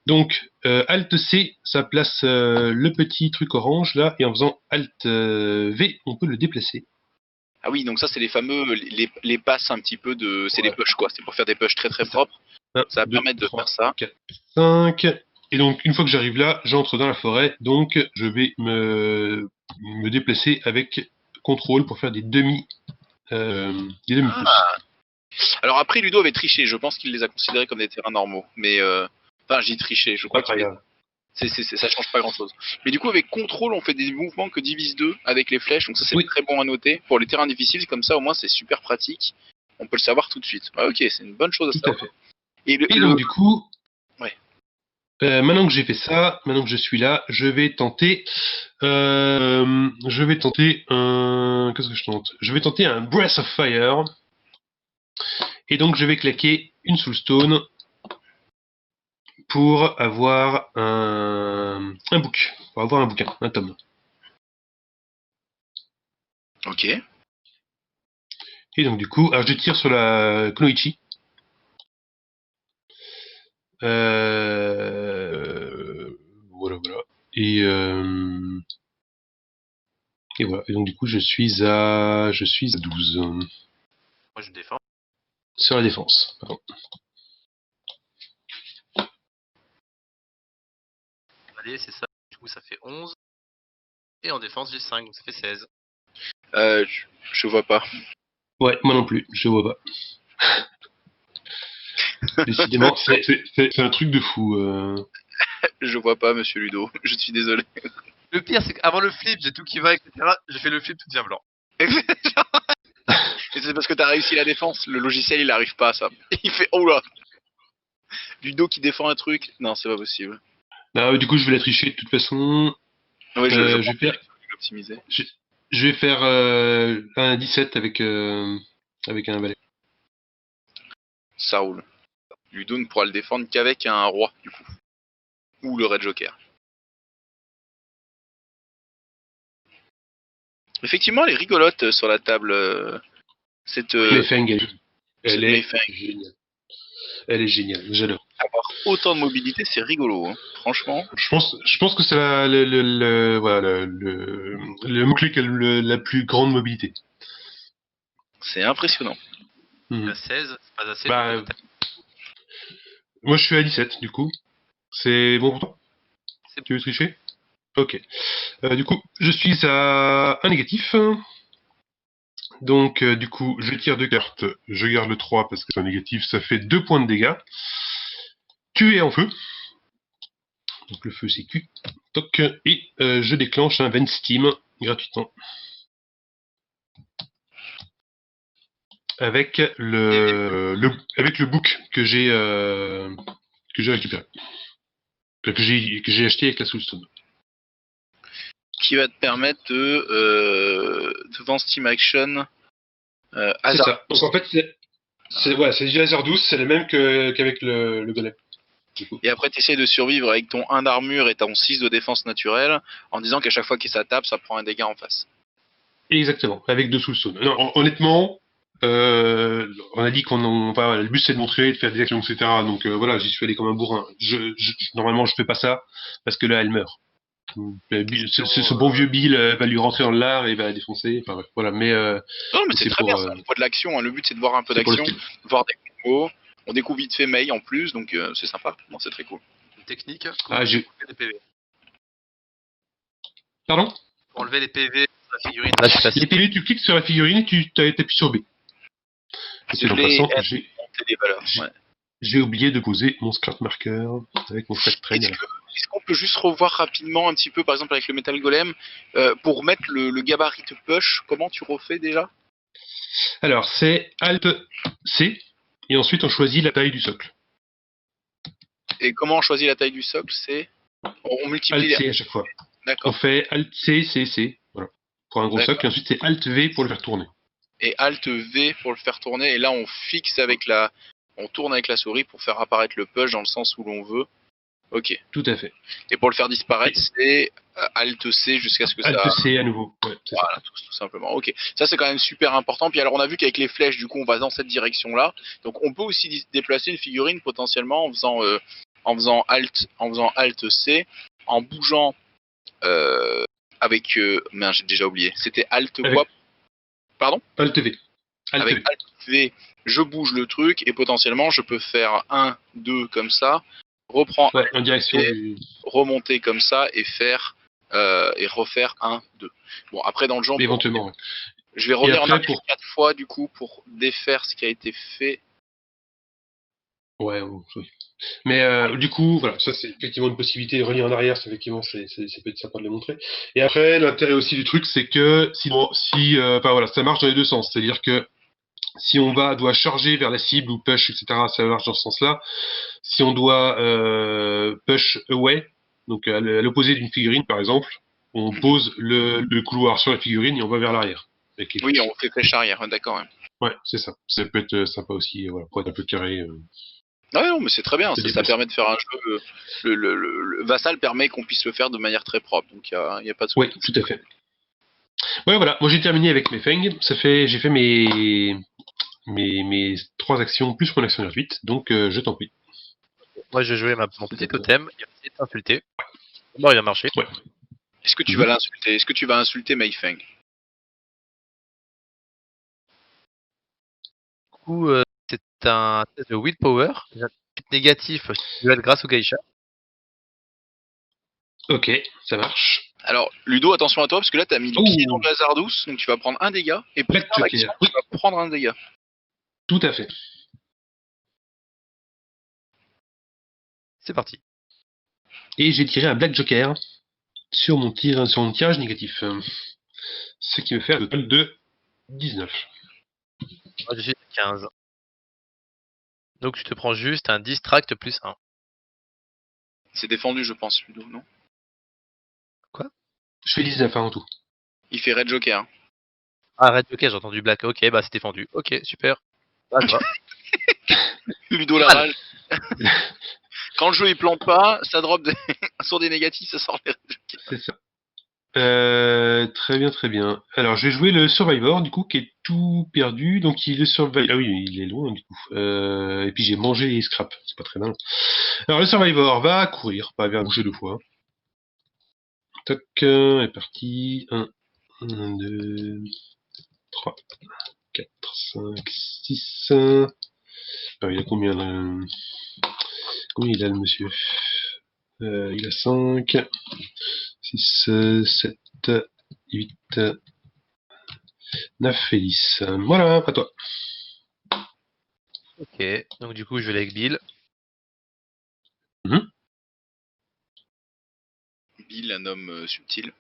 Donc Alt C, ça place le petit truc orange là, et en faisant Alt V, on peut le déplacer. Ah oui, donc ça, c'est les fameux, les passes un petit peu de. C'est Ouais. les push, quoi. C'est pour faire des push très très C'est ça. propres. 1, Ça va 2, permettre de 3, faire ça. 4, 5. Et donc, une fois que j'arrive là, j'entre dans la forêt. Donc, je vais me déplacer avec contrôle pour faire des des demi-pouces. Alors après, Ludo avait triché. Je pense qu'il les a considérés comme des terrains normaux. Mais. Enfin, j'ai triché. Je crois Pas très qu'il grave. ça change pas grand chose. Mais du coup, avec contrôle, on fait des mouvements que divise 2 avec les flèches. Donc ça, c'est Oui. très bon à noter. Pour les terrains difficiles, comme ça, au moins, c'est super pratique. On peut le savoir tout de suite. Ah, ok, c'est une bonne chose à Tout à savoir. fait. Et Et donc, du coup, Ouais. maintenant que j'ai fait ça, maintenant que je suis là, je vais tenter un. Qu'est-ce que je tente? Je vais tenter un Breath of Fire. Et donc, je vais claquer une Soulstone pour avoir un book. Pour avoir un bouquin, un tome. Ok. Et donc, du coup, alors je tire sur la Kunoichi. Voilà, voilà. Et voilà. Et donc, du coup, je suis à 12. Moi je défends. Sur la défense, pardon. Allez, c'est ça. Du coup, ça fait 11. Et en défense, j'ai 5, donc ça fait 16. Je vois pas. Ouais, moi non plus, je vois pas. Décidément, c'est un truc de fou. Je vois pas, monsieur Ludo. Je suis désolé. Le pire, c'est qu'avant le flip, j'ai tout qui va, etc. J'ai fait le flip, tout devient blanc. Et c'est parce que t'as réussi la défense. Le logiciel, il arrive pas à ça. Il fait oh là. Ludo qui défend un truc. Non, c'est pas possible. Bah, du coup, je vais la tricher de toute façon. Ouais, Je pense vais faire, qu'il faut l'optimiser. je vais faire un 17 avec un valet. Ça roule. Ludo ne pourra le défendre qu'avec un roi, du coup. Ou le red joker. Effectivement, elle est rigolote sur la table. Cette, Mayfeng, cette elle est Mayfeng. géniale. Elle est géniale, j'adore. Avoir autant de mobilité, c'est rigolo. Hein. Franchement. Je pense que c'est voilà, le mot-clé qui a la plus grande mobilité. C'est impressionnant. Mhm. À 16, c'est pas assez. Bah, donc, moi, je suis à 17, du coup. C'est bon pour toi? C'est Tu veux tricher? Ok. Du coup, je suis à un négatif. Donc, du coup, je tire 2 cartes. Je garde le 3 parce que c'est un négatif. Ça fait 2 points de dégâts. Tu es en feu. Donc, le feu, c'est Q. Toc. Et je déclenche un Vent Steam gratuitement. Avec avec le book que j'ai récupéré. Que j'ai acheté avec la Soulstone. Qui va te permettre devant Steam Action. C'est hasard. ça. Donc en fait, c'est du laser 12, c'est le même qu'avec le golem. Et après, tu essaies de survivre avec ton 1 d'armure et ton 6 de défense naturelle, en disant qu'à chaque fois qu'il ça tape, ça prend un dégât en face. Exactement, avec 2 Soulstone. Non, honnêtement, on a dit le but c'est de montrer, de faire des actions, etc. Donc voilà, j'y suis allé comme un bourrin. Normalement, je fais pas ça, parce que là, elle meurt. Ce bon vieux Bill va lui rentrer dans l'art et va la défoncer. Enfin, bref, voilà. Mais Non, mais c'est très bien, pour, ça. On voit de l'action. Hein. Le but, c'est de voir un peu c'est pour le d'action, style. voir des combos. On découvre vite fait Mei en plus, donc c'est sympa. Non, c'est très cool. une technique Ah, pour enlever les PV. Pardon? Pour enlever les PV sur la figurine, là, c'est facile. Les PV, tu cliques sur la figurine et tu t'appuies sur B. Je En l'ai passant, monté les valeurs. Ouais. j'ai oublié de poser mon scrap marker avec mon scrap train. Est-ce qu'on peut juste revoir rapidement un petit peu, par exemple avec le Metal Golem, pour mettre le gabarit de push, comment tu refais déjà? Alors, c'est Alt C, et ensuite on choisit la taille du socle. Et comment on choisit la taille du socle? C'est on multiplie. Alt C à chaque fois. On D'accord. fait Alt C, C, C, voilà, pour un gros socle, et ensuite c'est Alt V pour le faire tourner. Et Alt V pour le faire tourner, et là on fixe avec on tourne avec la souris pour faire apparaître le push dans le sens où l'on veut. Ok. Tout à fait. Et pour le faire disparaître, c'est Alt C jusqu'à ce que Alt ça. C à nouveau. Ouais, c'est Voilà, ça. tout simplement. Ok. Ça c'est quand même super important. Puis alors on a vu qu'avec les flèches, du coup, on va dans cette direction-là. Donc on peut aussi déplacer une figurine potentiellement en faisant Alt C, en bougeant avec. Merde, j'ai déjà oublié. C'était Alt quoi? Pardon? Alt V. Avec Alt V, je bouge le truc et potentiellement je peux faire 1, 2 comme ça, reprendre en direction du... remonter comme ça et faire et refaire 1, 2. Bon, après dans le jeu, éventuellement. Ouais. Je vais revenir en arrière 4 fois du coup pour défaire ce qui a été fait. Ouais, oui. Mais du coup, voilà, ça c'est effectivement une possibilité de revenir en arrière, ça peut être sympa de le montrer. Et après, l'intérêt aussi du truc, c'est que voilà, ça marche dans les deux sens. C'est-à-dire que si on doit charger vers la cible ou push, etc., ça marche dans ce sens-là. Si on doit push away, donc à l'opposé d'une figurine par exemple, on pose le couloir sur la figurine et on va vers l'arrière. Oui, on fait flèche arrière, d'accord. Ouais, c'est ça. Ça peut être sympa aussi, voilà, pour être un peu carré. Ah non, mais c'est très bien, ça permet de faire un jeu. Le Vassal permet qu'on puisse le faire de manière très propre, donc il n'y a pas de souci. Oui, tout à fait. Ouais, voilà, moi j'ai terminé avec mes Feng, j'ai fait mes 3 actions plus mon action gratuite, donc je t'en prie. Moi je jouais mon petit totem, il va essayer de t'insulter. Bon, il a marché. Ouais. Est-ce que tu vas l'insulter? Est-ce que tu vas insulter Mayfeng? Du coup, c'est un test de willpower, négatif grâce au geisha. Ok, ça marche. Alors, Ludo, attention à toi, parce que là, t'as mis le Oh. pied dans le hasard douce, donc tu vas prendre un dégât, et pour Black faire l'action, Joker. Oui, tu vas prendre un dégât. tout à fait. C'est parti. Et j'ai tiré un Black Joker sur mon tirage négatif. Ce qui me fait un total de 19. Moi, je suis à 15. Donc, tu te prends juste un distract plus 1. C'est défendu, je pense, Ludo, non? Je fais 19 en tout. Il fait Red Joker. Ah, Red, ok, j'ai entendu Black. Ok, bah c'est défendu. Ok, super. Ah, ça va. Ludo la Mal. rage. Quand le jeu il plante pas, ça drop sur des négatifs, ça sort les Red Joker. C'est ça. Très bien, très bien. Alors, je vais jouer le Survivor, du coup, qui est tout perdu. Donc, il est Survivor. Ah oui, il est loin, du coup. Et puis, j'ai mangé les scraps. C'est pas très mal. Alors, le Survivor va courir, pas vers bouger deux fois. Toc, est parti. 1, 2, 3, 4, 5, 6. Alors, il a combien là? Combien il a le monsieur? Il a 5, 6, 7, 8, 9 et 10. Voilà, à toi. Ok, donc du coup, je vais avec Bill. Bill, un homme subtil.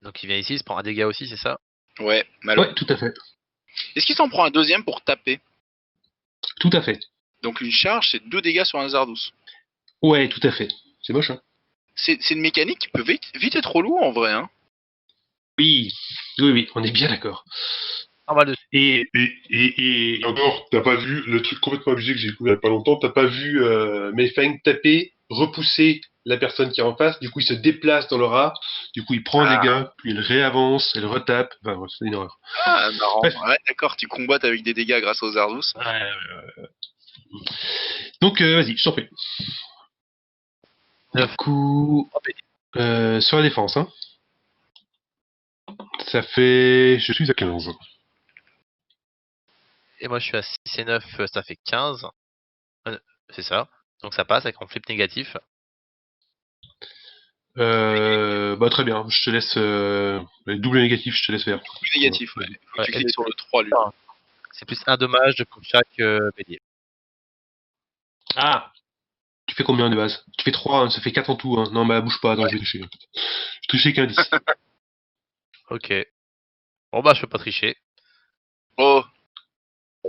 Donc, il vient ici, il se prend un dégât aussi, c'est ça? Ouais, malo. Ouais, tout à fait. Est-ce qu'il s'en prend un deuxième pour taper? Tout à fait. Donc une charge, c'est 2 dégâts sur un hasard douce. Ouais, tout à fait. C'est moche, hein? C'est une mécanique qui peut vite être relou en vrai, hein. Oui, oui, oui, on est bien d'accord. Normal dessus. Et encore, t'as pas vu le truc complètement abusé que j'ai découvert il y a pas longtemps, t'as pas vu Mayfang taper, repousser la personne qui est en face, du coup il se déplace dans le rat, du coup il prend un dégât, puis il réavance, elle retape, enfin bref, c'est une horreur. Ah, marrant. Bref. Ouais, d'accord, tu combattes avec des dégâts grâce aux hasard douce. Donc vas-y, je t'en prie. Du coup, sur la défense, hein. Ça fait... Je suis à 15. Et moi, je suis à 6 et 9, ça fait 15. C'est ça. Donc, ça passe avec mon flip négatif. Bah très bien, je te laisse... double négatif, je te laisse faire. Plus négatif, ouais. Faut que tu Ouais, cliques sur le 3, lui. C'est plus un dommage pour chaque bélier. Ah. Tu fais combien de base? Tu fais 3, hein, ça fait 4 en tout. Hein. Non, bah bouge pas, attends, je vais tricher. Je trichais qu'un 10. Ok. Bon, bah, je peux pas tricher. Oh,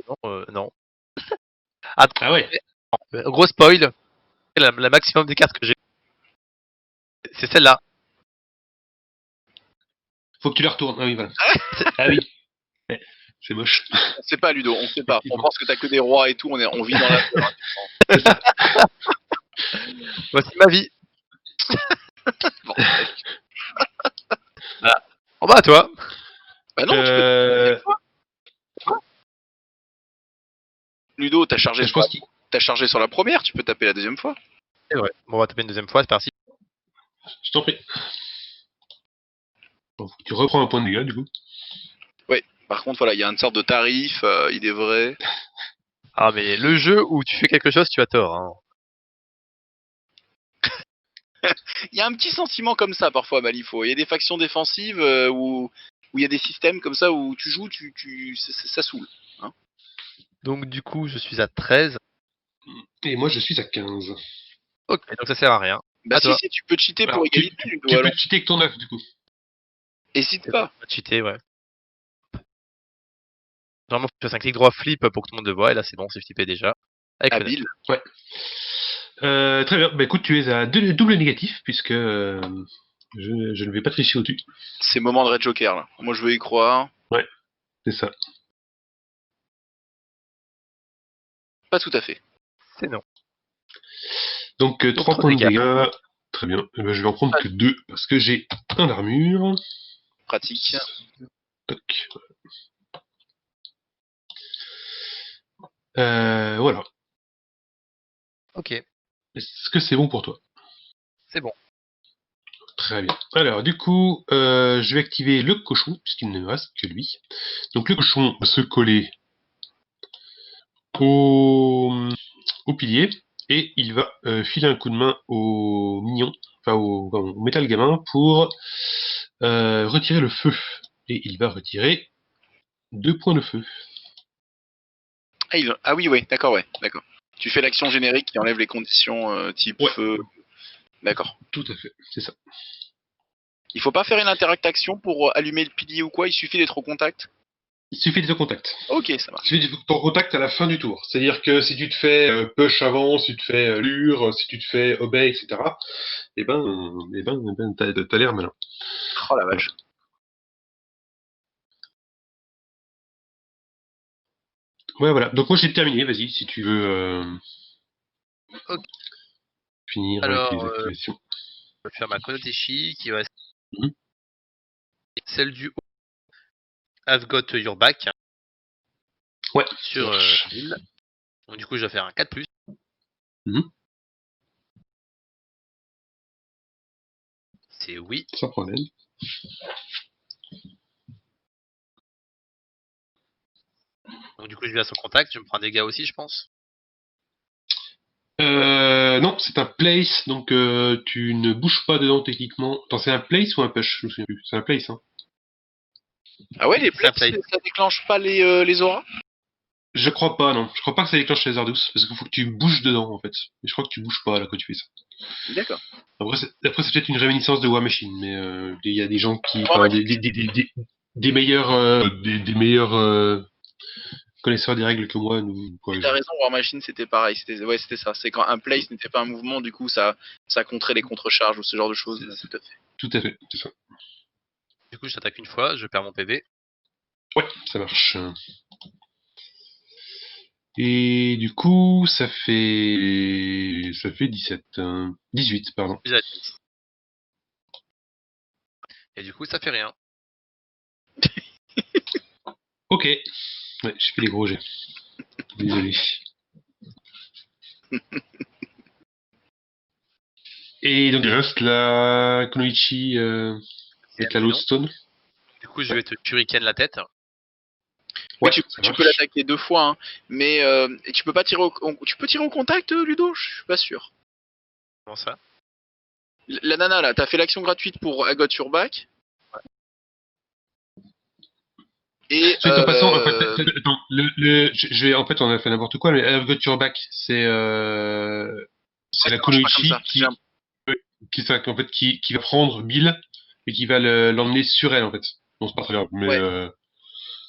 Non, non. Attends, Ah ouais. gros spoil. La maximum des cartes que j'ai, c'est celle-là. Faut que tu la retournes. Ah oui, voilà. Ah oui. Ouais, c'est moche. on sait pas, Ludo, on sait pas. On pense que t'as que des rois et tout, on vit dans la peur. C'est ça. Voici ma vie. Bon. Voilà. Bon, bah, à toi. Bah non, tu peux... Ludo, t'as chargé, je pense qu'il... t'as chargé sur la première, tu peux taper la deuxième fois. C'est vrai. Bon, on va taper une deuxième fois, c'est parti. Je t'en prie. Bon, tu reprends un point de dégâts, du coup. Par contre, voilà, il y a une sorte de tarif, il est vrai. Ah, mais le jeu où tu fais quelque chose, tu as tort. Hein. Il y a un petit sentiment comme ça parfois, Malifaux. Il y a des factions défensives où il y a des systèmes comme ça où tu joues, ça saoule. Donc, du coup, je suis à 13. Et moi, je suis à 15. Ok, donc ça sert à rien. Bah À si, toi. si, tu peux cheater Alors, pour égalité, Ludo, tu allons. peux cheater avec ton œuf, du coup. Hésite pas. Cheater, ouais. Normalement, faut que tu fasses un clic droit flip pour que tout le monde le voit. Et là, c'est bon, c'est flippé déjà. Avec fenêtre. Habile. Ouais. Très bien. Bah écoute, tu es à double négatif, puisque je ne vais pas tricher au-dessus. C'est moment de Red Joker, là. Moi, je veux y croire. C'est ça. Pas tout à fait. C'est non. Donc 3 trois points de dégâts. dégâts. Très bien. Eh ben, je vais en prendre que 2, parce que j'ai un d'armure. Pratique. Toc. Voilà. Ok, Est-ce que c'est bon pour toi? c'est bon. Très bien. Alors, du coup, je vais activer le cochon, puisqu'il ne me reste que lui. Donc, le cochon va se coller au pilier. et il va filer un coup de main au mignon, enfin au métal gamin pour retirer le feu. Et il va retirer 2 points de feu. Ah oui, ouais, d'accord, ouais, d'accord. Tu fais l'action générique qui enlève les conditions type Ouais. feu. D'accord. Tout à fait, c'est ça. Il faut pas faire une interact action pour allumer le pilier ou quoi, il suffit d'être au contact. Il suffit de contact. Ok, ça Il marche. suffit de ton contact à la fin du tour. C'est-à-dire que si tu te fais push avant, si tu te fais lure, si tu te fais obey, etc., t'as l'air malin. Oh la vache. Ouais, voilà. Donc moi j'ai terminé, vas-y, si tu veux Ok. finir avec Alors, les activations. je vais faire ma Konoteshi qui va être Mhm. celle du haut. I've got your back Ouais, sur ça marche. l'île. Donc du coup, je vais faire un 4+. Mhm. C'est oui. Sans problème. Donc du coup, je vais à son contact. Je me prends des dégâts aussi, je pense. Non, c'est un place, donc tu ne bouges pas dedans techniquement. Attends, c'est un place ou un push? Je me souviens plus. C'est un place, hein. Ah ouais, les C'est un plates, play. ça déclenche pas les auras? Je crois pas, non. Je crois pas que ça déclenche les douce, parce qu'il faut que tu bouges dedans, en fait. Et je crois que tu bouges pas, là, quand tu fais ça. D'accord. Après, c'est peut-être une réminiscence de War Machine, mais il y a des gens qui, War enfin, Machine, des meilleurs, des meilleurs connaisseurs des règles que moi, nous, par t'as exemple. raison, War Machine c'était pareil, c'était ça. C'est quand un place n'était pas un mouvement, du coup ça contrait les contre-charges ou ce genre de choses. Tout à fait. Tout à fait, c'est ça. Du coup, je t'attaque une fois. Je perds mon PV. Ouais, ça marche. Et du coup, ça fait 17, 18, pardon. Plus à 10. Et du coup, ça fait rien. Ok. Ouais, j'ai fait les gros jets. Désolé. Et donc il reste la Konoichi avec la Lodestone. Du coup, je vais te shuriken la tête. Oui, Ouais, ça tu peux marche. l'attaquer 2 fois, hein, mais et tu peux pas tirer tu peux tirer au contact, Ludo? Je suis pas sûr. Comment ça? La nana là, t'as fait l'action gratuite pour I Got Your Back. Et Soit en passant, en fait, attends, en fait, on a fait n'importe quoi, mais I've Got Your Back, c'est ouais, la ça marche pas comme Kunoichi ça. en fait, qui va prendre Bill et qui va l'emmener sur elle, en fait. Bon, c'est pas très grave, mais, Ouais. Mais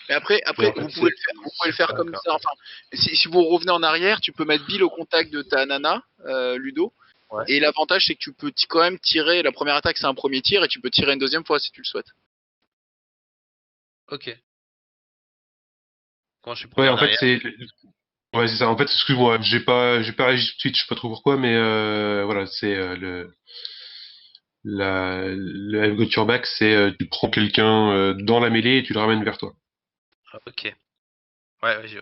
mais après, en fait, vous pouvez le faire comme d'accord. ça. Enfin, si vous revenez en arrière, tu peux mettre Bill au contact de ta nana, Ludo. Ouais. Et l'avantage, c'est que tu peux quand même tirer. La première attaque, c'est un premier tir, et tu peux tirer une deuxième fois si tu le souhaites. Ok. Quand je suis Ouais, premier en en fait, arrière. ouais, c'est ça. En fait, excuse-moi, j'ai pas réagi tout de suite, je sais pas trop pourquoi, mais voilà, c'est le I've Got Your Back, c'est tu prends quelqu'un dans la mêlée et tu le ramènes vers toi. Ah, ok. Ouais, je...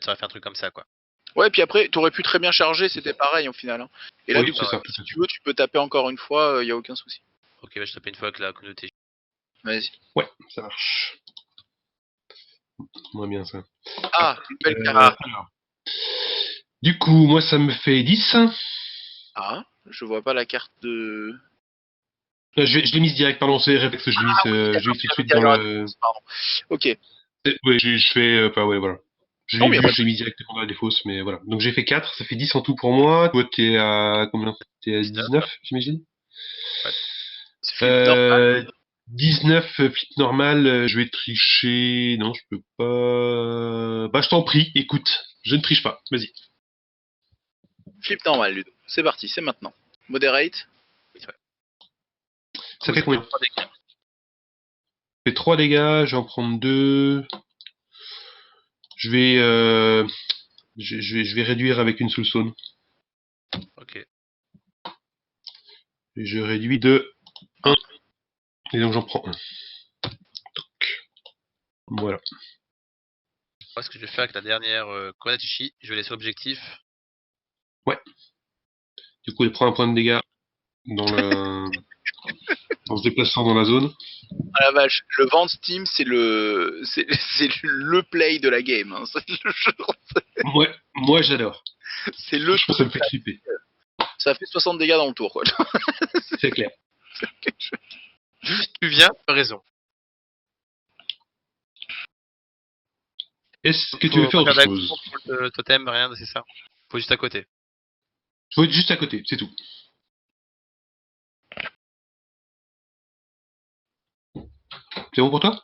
Ça va faire un truc comme ça, quoi. Ouais, puis après, t'aurais pu très bien charger, c'était pareil au final, hein. Et là, Oui, du coup, c'est ça, tout si à fait. tu veux, tu peux taper encore une fois, y a aucun souci. Ok, bah, je tape une fois avec la communauté. Vas-y. Ouais, ça marche. Moins bien ça. Ah, une belle carte. Ah, Alors. Du coup, moi, ça me fait 10. Ah, je vois pas la carte de. Je l'ai mise direct, pardon, c'est réflexe, Ah oui, je l'ai d'accord, mise tout tu de l'avais suite dit dans à la le. défense, pardon. Ok. Oui, je fais. Enfin, ouais, voilà. Je Non, l'ai mais y a vu, pas de je l'ai mis souci. directement dans la défausse, mais voilà. Donc j'ai fait 4, ça fait 10 en tout pour moi. Toi, t'es à combien? T'es à 19. 19, j'imagine? Ouais. C'est flip normal. Euh, 19, flip normal, je vais tricher. Non, je peux pas. Bah, je t'en prie, écoute, je ne triche pas, vas-y. Flip normal, Ludo. C'est parti, c'est maintenant. Moderate. Oui, ouais. Du Ça coup, fait ça fait combien? 3 dégâts. Ça fait 3 dégâts, je vais en prendre 2. Je vais, je vais réduire avec une soulstone. Ok. Et je réduis de 1. Et donc j'en prends 1. Voilà. Moi, ce que je vais faire avec la dernière Konatishi, je vais laisser objectif. Ouais. Du coup, il prend un point de dégâts dans le. en se déplaçant dans la zone. Ah la vache, le vent de Steam, c'est le play de la game. Hein. C'est le jeu. Moi j'adore. C'est le Je pense que ça me fait flipper. Ça fait 60 dégâts dans le tour, quoi. C'est clair. Juste, tu viens, tu as raison. Est-ce que tu veux faire autre chose? Pour le totem, rien, c'est ça. Faut juste à côté. Faut être juste à côté, c'est tout. C'est bon pour toi?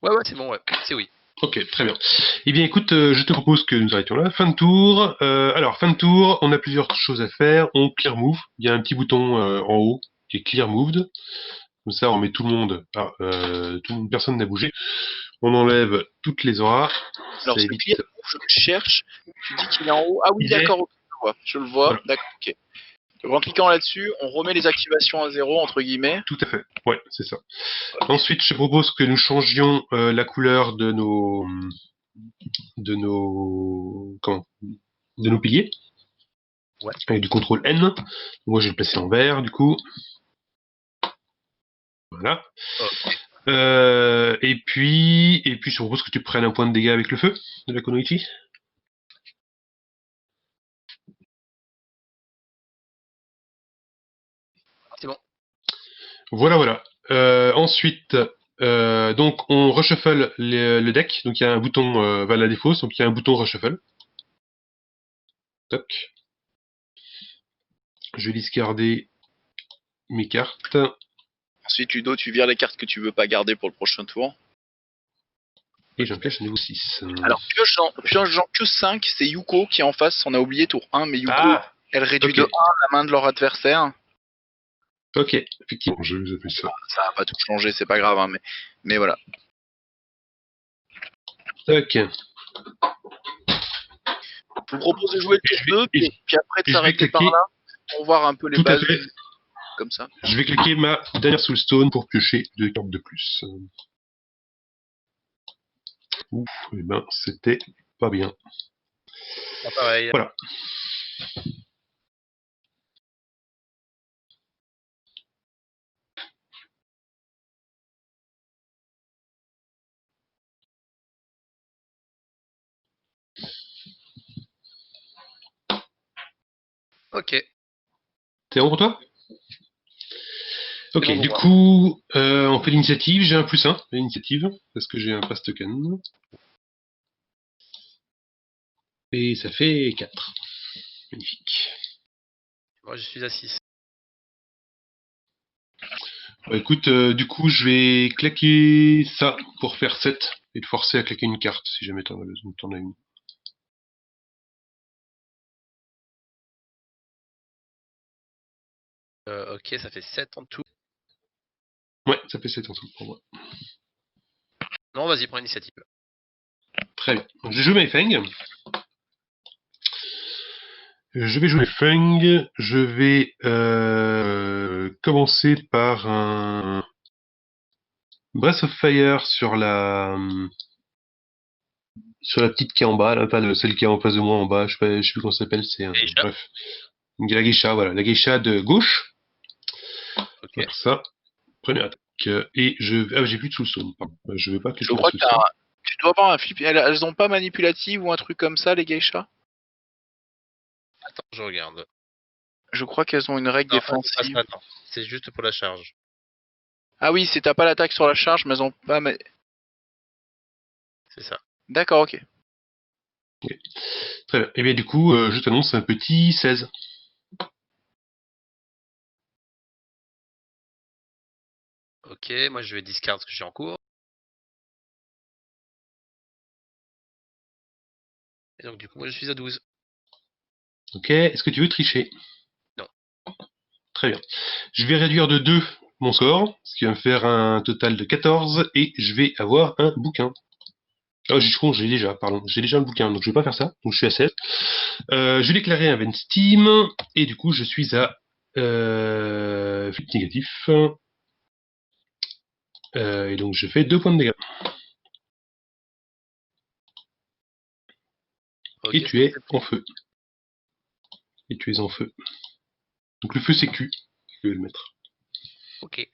Ouais, c'est bon, ouais. C'est oui. Ok, très bien. Eh bien, écoute, je te propose que nous arrêtions là. Fin de tour. Alors, fin de tour, on a plusieurs choses à faire. On clear move. Il y a un petit bouton en haut qui est clear moved. Comme ça, on met tout le monde. Personne n'a bougé. On enlève toutes les auras. Alors, Ça ce évite. clear, je le cherche. Tu dis qu'il est en haut. Ah oui, Il est- d'accord, ok, je le vois. Voilà. D'accord, ok. Donc, en cliquant là-dessus, on remet les activations à 0, entre guillemets. Tout à fait. Ouais, c'est ça. Ensuite, je te propose que nous changions la couleur de nos piliers. Ouais. Avec du contrôle N. Moi, je vais le placer en vert, du coup. Voilà. Ok. Et puis, je te propose que tu prennes un point de dégâts avec le feu de la Konoichi. C'est bon. Voilà. Ensuite, donc on reshuffle le deck. Donc il y a un bouton la défausse, donc il y a un bouton reshuffle. Toc. Je vais discarder mes cartes. Ensuite, Ludo, tu vires les cartes que tu veux pas garder pour le prochain tour. Et j'en pioche un niveau 6. Alors, pioche-en que 5, c'est Yuko qui est en face. On a oublié tour 1, mais Yuko, elle réduit ok. de 1 la main de leur adversaire. Ok, effectivement, je vais appeler ça. Ça va pas tout changer, c'est pas grave, hein, mais voilà. Ok. Je vous propose de jouer le tour 2, puis après de s'arrêter par là, pour voir un peu les Tout à bases. fait. Comme ça. Je vais cliquer ma dernière soulstone pour piocher 2 cartes de plus. Ouf, et ben c'était pas bien. Pas pareil. Voilà. Ok. C'est bon pour toi? Ok, bon du pour coup, on fait l'initiative. J'ai un +1 à l'initiative, parce que j'ai un pass token. Et ça fait 4. Magnifique. Moi, je suis à 6. Bah, écoute, du coup, je vais claquer ça pour faire 7 et te forcer à claquer une carte si jamais t'en as une. Ok, ça fait 7 en tout. Ouais, ça fait 7 en tout pour moi. Non, vas-y, prends l'initiative. Très bien. Donc, je joue mes Feng. Je vais jouer Feng. Je vais commencer par un Breath of Fire sur la petite qui est en bas, là, pas celle qui est en face de moi en bas, je sais plus comment ça s'appelle, c'est Geisha. bref. La geisha, voilà, la geisha de gauche. Ok. Voilà ça. Première attaque. Et j'ai plus de soulstone. Je vais pas cliquer Je crois la que soulstone. tu dois avoir un flip. Elles ont pas manipulative ou un truc comme ça, les geishas? Attends, je regarde. Je crois qu'elles ont une règle Non, c'est pas défensive. ça, non. C'est juste pour la charge. Ah oui, t'as pas l'attaque sur la charge, mais elles ont pas. C'est ça. D'accord, ok. Très bien. Et bien du coup, je t'annonce un petit 16. Ok, moi je vais discard ce que j'ai en cours. Et donc du coup, moi je suis à 12. Ok, est-ce que tu veux tricher? Non. Très bien. Je vais réduire de 2 mon score, ce qui va me faire un total de 14, et je vais avoir un bouquin. Oh, j'ai déjà le bouquin, donc je vais pas faire ça, donc je suis à 16. Je vais déclarer un Vent Steam, et du coup je suis à flip négatif. Et donc je fais 2 points de dégâts. Ok, Et tu es en feu. Et tu es en feu. Donc le feu c'est Q, je vais le mettre. Ok.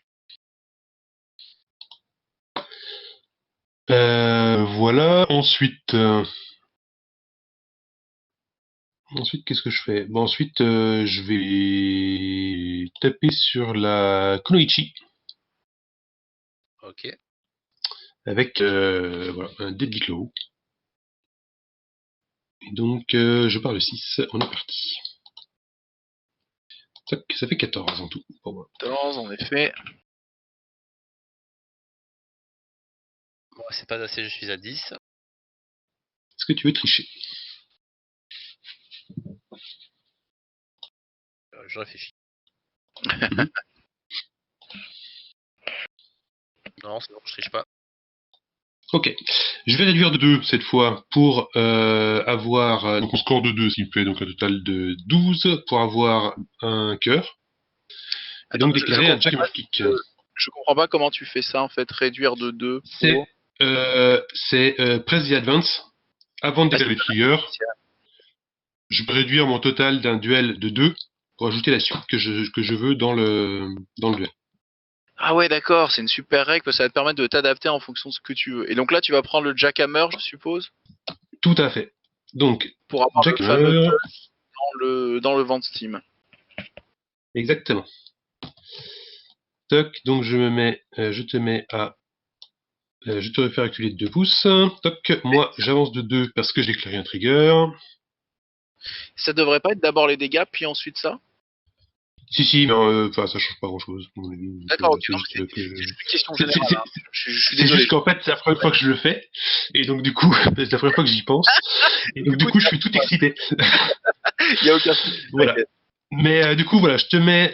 Voilà. Ensuite, qu'est-ce que je fais? Bon, ensuite, je vais taper sur la Kunoichi Ok. avec voilà, un Deadly Claw. Et donc, je pars le 6, on est parti. Ça fait 14 en tout pour moi. 14, en effet. Moi, c'est pas assez, je suis à 10. Est-ce que tu veux tricher? Je réfléchis. Non, c'est bon, je triche pas. Ok. Je vais réduire de 2 cette fois pour avoir donc un score de 2 s'il vous plaît, donc un total de 12 pour avoir un cœur. Et Attends, donc déclarer un Jack Kick. je comprends pas comment tu fais ça en fait, réduire de 2 pour. C'est Press the Advance. Avant de déclarer le trigger, je peux réduire mon total d'un duel de 2 pour ajouter la suite que je veux dans le duel. Ah ouais, d'accord, c'est une super règle parce que ça va te permettre de t'adapter en fonction de ce que tu veux. Et donc là, tu vas prendre le jackhammer, je suppose, Tout à fait. Donc, pour avoir le fameux Jackhammer, pulse dans le vent de Steam. exactement. Toc, donc je te mets à je te refais reculer de 2 pouces. Toc, moi j'avance de 2 parce que j'ai déclaré un trigger. Ça devrait pas être d'abord les dégâts, puis ensuite ça? Si, mais ça change pas grand chose. D'accord, ok, C'est non, juste mais que. c'est juste une question C'est générale. Hein. Je suis c'est désolé. juste qu'en fait, c'est la première fois que je le fais. Et donc, du coup, c'est la première fois que j'y pense. Et donc, du coup, je suis tout excité. Il y a aucun souci. Voilà. T'inquiète. Mais du coup, voilà, je te mets.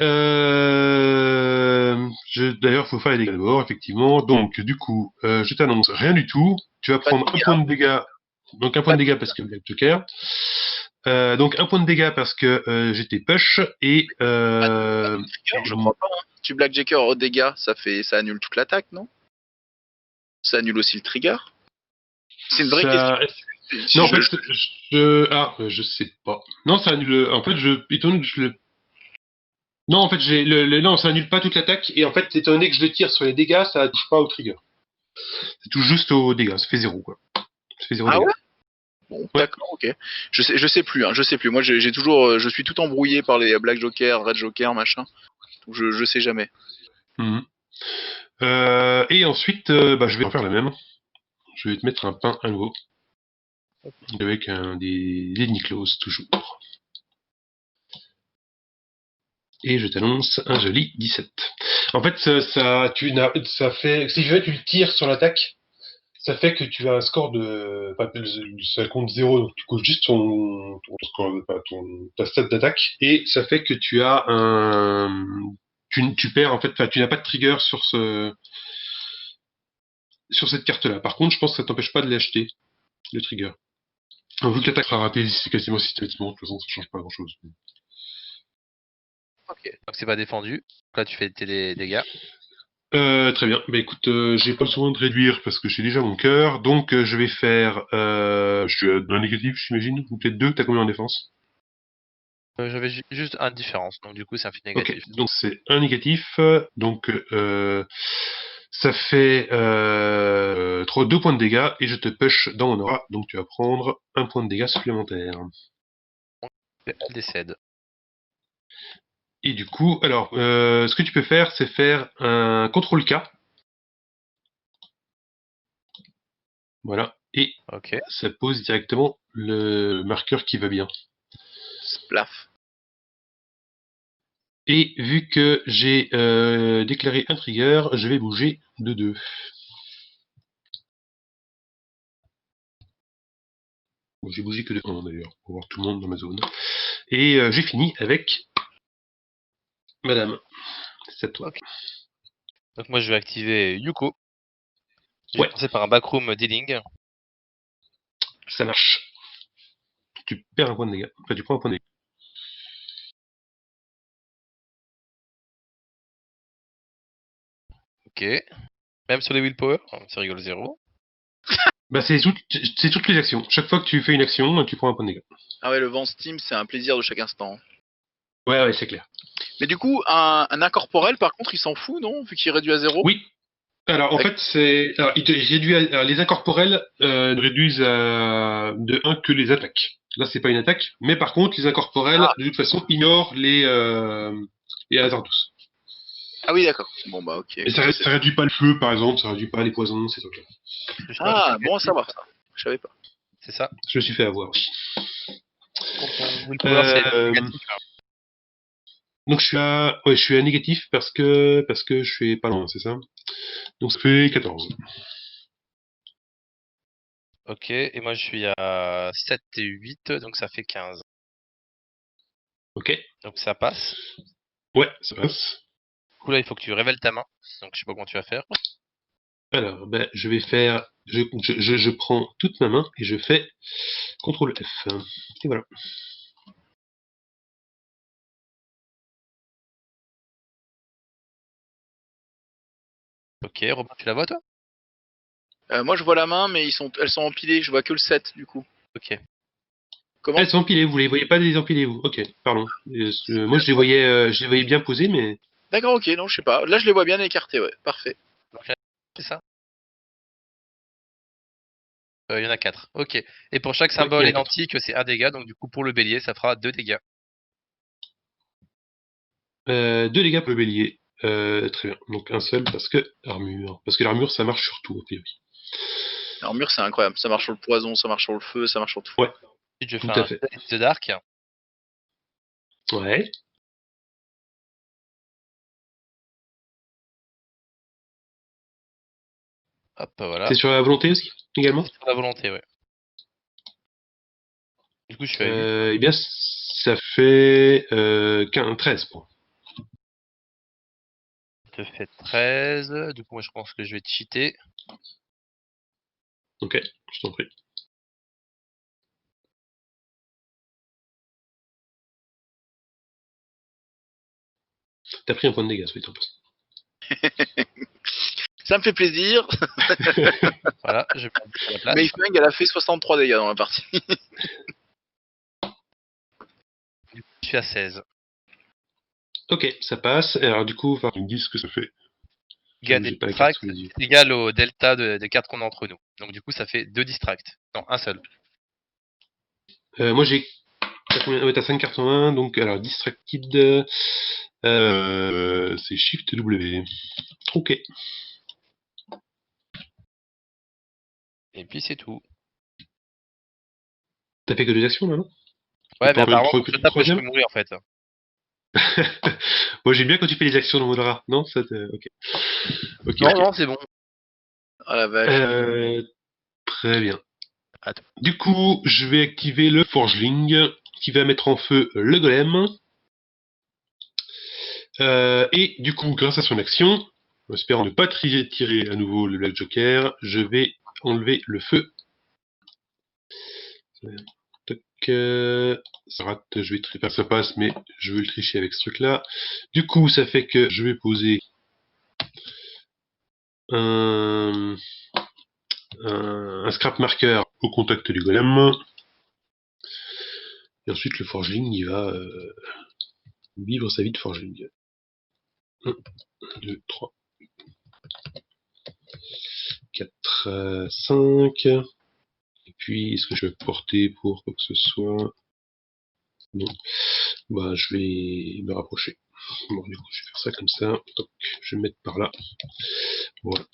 D'ailleurs, faut faire les dégâts d'abord, effectivement. Donc, du coup, je t'annonce rien du tout. Tu vas Pas de prendre un dégâts. point de dégâts. Donc, un point de dégâts parce que Black Joker. Donc, un point de dégâts parce que j'étais push. Et. Trigger, je crois pas. Hein. Tu blackjacker au dégâts, ça annule toute l'attaque, non? Ça annule aussi le trigger? C'est une vraie question. ça. Si Non, en je- fait, je- je sais pas. Non, ça annule. En fait, étant donné que je le. Non, en fait, non, ça annule pas toute l'attaque. Et en fait, étant donné que je le tire sur les dégâts, ça touche pas au trigger. Ça touche juste aux dégâts. Ça fait 0, quoi. Ça fait 0 Ah dégâts. ouais? Bon, Ouais. d'accord, ok. Je sais plus, hein, je sais plus. Moi, j'ai toujours, je suis tout embrouillé par les Black Joker, Red Joker, machin. Donc je sais jamais. Mhm. Et ensuite, je vais en faire la même. Je vais te mettre un pain à nouveau. Avec des Niklos, toujours. Et je t'annonce un joli 17. En fait, ça fait, si jamais tu le tires sur l'attaque, ça fait que tu as un score de, enfin, ça compte 0, donc tu coches juste ton score, ta stat d'attaque, et ça fait que tu as tu perds, en fait, enfin, tu n'as pas de trigger sur cette carte-là. Par contre, je pense que ça t'empêche pas de l'acheter, le trigger. Alors, vu que l'attaque sera ratée, c'est quasiment systématiquement, de toute façon, ça change pas grand-chose. Ok. Donc c'est pas défendu. Donc là, tu fais tes dégâts. Très bien. Bah écoute, j'ai pas besoin de réduire parce que j'ai déjà mon cœur, donc je vais faire. Je suis à un négatif, j'imagine, ou peut-être 2. T'as combien en défense? J'avais juste un différence. Donc du coup, c'est un fait Ok, négatif. donc c'est un négatif, donc ça fait 2 points de dégâts et je te push dans mon aura, donc tu vas prendre un point de dégâts supplémentaire. Elle décède. Et du coup, alors, ce que tu peux faire, c'est faire un contrôle K. Voilà, et Ok. ça pose directement le marqueur qui va bien. Splaf. Et vu que j'ai déclaré un trigger, je vais bouger de 2. Bon, j'ai bougé que de 1 d'ailleurs, pour voir tout le monde dans ma zone. Et j'ai fini avec Madame. C'est à toi. Ok. Donc moi, je vais activer Yuko. Je vais Ouais, commencer par un backroom dealing. ça marche. Tu perds un point de dégâts. Enfin, tu prends un point de dégâts. Ok. Même sur les willpower, c'est rigolo 0. Bah, c'est toutes les actions. Chaque fois que tu fais une action, tu prends un point de dégâts. Ah ouais, le vent Steam, c'est un plaisir de chaque instant. Ouais, c'est clair. Mais du coup, un incorporel, par contre, il s'en fout, non? Vu qu'il est réduit à 0? Oui. Alors, en fait, les incorporels ne réduisent de 1 que les attaques. Là, c'est pas une attaque, mais par contre, les incorporels, Ah. de toute façon, ignorent les hasardous. Ah oui, d'accord. Bon, bah, ok. Et ça réduit pas le feu, par exemple, ça réduit pas les poisons, ces trucs-là. Ah, bon à savoir ça. Je savais pas. C'est ça. Je me suis fait avoir aussi. Quand ton willpower c'est Euh, négatif. Donc, je suis à négatif parce que je suis pas loin, c'est ça? Donc, ça fait 14. Ok, et moi je suis à 7 et 8, donc ça fait 15. Ok. Donc ça passe. Ouais, ça passe. Du coup là, il faut que tu révèles ta main. Donc je sais pas comment tu vas faire. Alors, ben, je vais faire, je prends toute ma main et je fais CTRL F. Et voilà. Ok, Robin, tu la vois toi? Moi, je vois la main, mais elles sont empilées. Je vois que le 7 du coup. Ok. Comment? Elles sont empilées, vous les voyez pas les empilées, vous. Ok, pardon. Moi, je les voyais bien posées, mais. D'accord, ok, non, je sais pas. Là, je les vois bien écartées, ouais. Parfait. Donc là, c'est ça? Il y en a 4. Ok. Et pour chaque Ouais, il y symbole en a 4. identique, c'est 1 dégât. Donc du coup, pour le bélier, ça fera 2 dégâts. 2 dégâts pour le bélier. Très bien. Donc un seul parce que armure. Parce que l'armure, ça marche sur tout, a priori. L'armure, c'est incroyable. Ça marche sur le poison, ça marche sur le feu, ça marche sur tout. Ouais, Ensuite, je fais tout à un fait. The Dark. Ouais. Hop, voilà. C'est sur la volonté aussi, également? C'est sur la volonté, ouais. Du coup, je suis à 8. Eh bien, ça fait 13 points. Je fais 13. Du coup, moi, je pense que je vais cheater. Ok, je t'en prie. T'as pris un point de dégâts, soit dit en passant. Ça me fait plaisir. Voilà, je vais mettre à la place. Mayfang, elle a fait 63 dégâts dans la partie. Du coup, je suis à 16. Ok, ça passe. Et alors du coup, enfin, tu me dis ce que ça fait. Dégâts J'ai des pas la carte distracts, sous les yeux. c'est égal au delta des cartes qu'on a entre nous. Donc du coup, ça fait 2 distracts. Non, un seul. Moi j'ai... T'as 5 cartes en main, donc alors Distracted, c'est Shift W. Ok. Et puis c'est tout. T'as fait que 2 actions là, non? Ouais, mais T'en fais une apparemment, quand je tape, je troisième? peux mourir en fait. Moi j'aime bien quand tu fais les actions dans mode rare, non? Ok. Ok, Non, ok. non, c'est bon. Oh la vache. Très bien. À toi. Du coup, je vais activer le Forgeling, qui va mettre en feu le golem. Et du coup, grâce à son action, en espérant ne pas tirer à nouveau le Black Joker, je vais enlever le feu. Toc, ça rate, je vais tricher, ça passe, mais je veux le tricher avec ce truc-là. Du coup, ça fait que je vais poser un, un scrap marker au contact du golem. Et ensuite, le forgeling, il va vivre sa vie de forgeling. 1, 2, 3, 4, 5. Et puis, est-ce que je vais porter pour quoi que ce soit? Non. Bah, je vais me rapprocher. Bon, du coup, je vais faire ça comme ça. Donc, je vais me mettre par là. Voilà.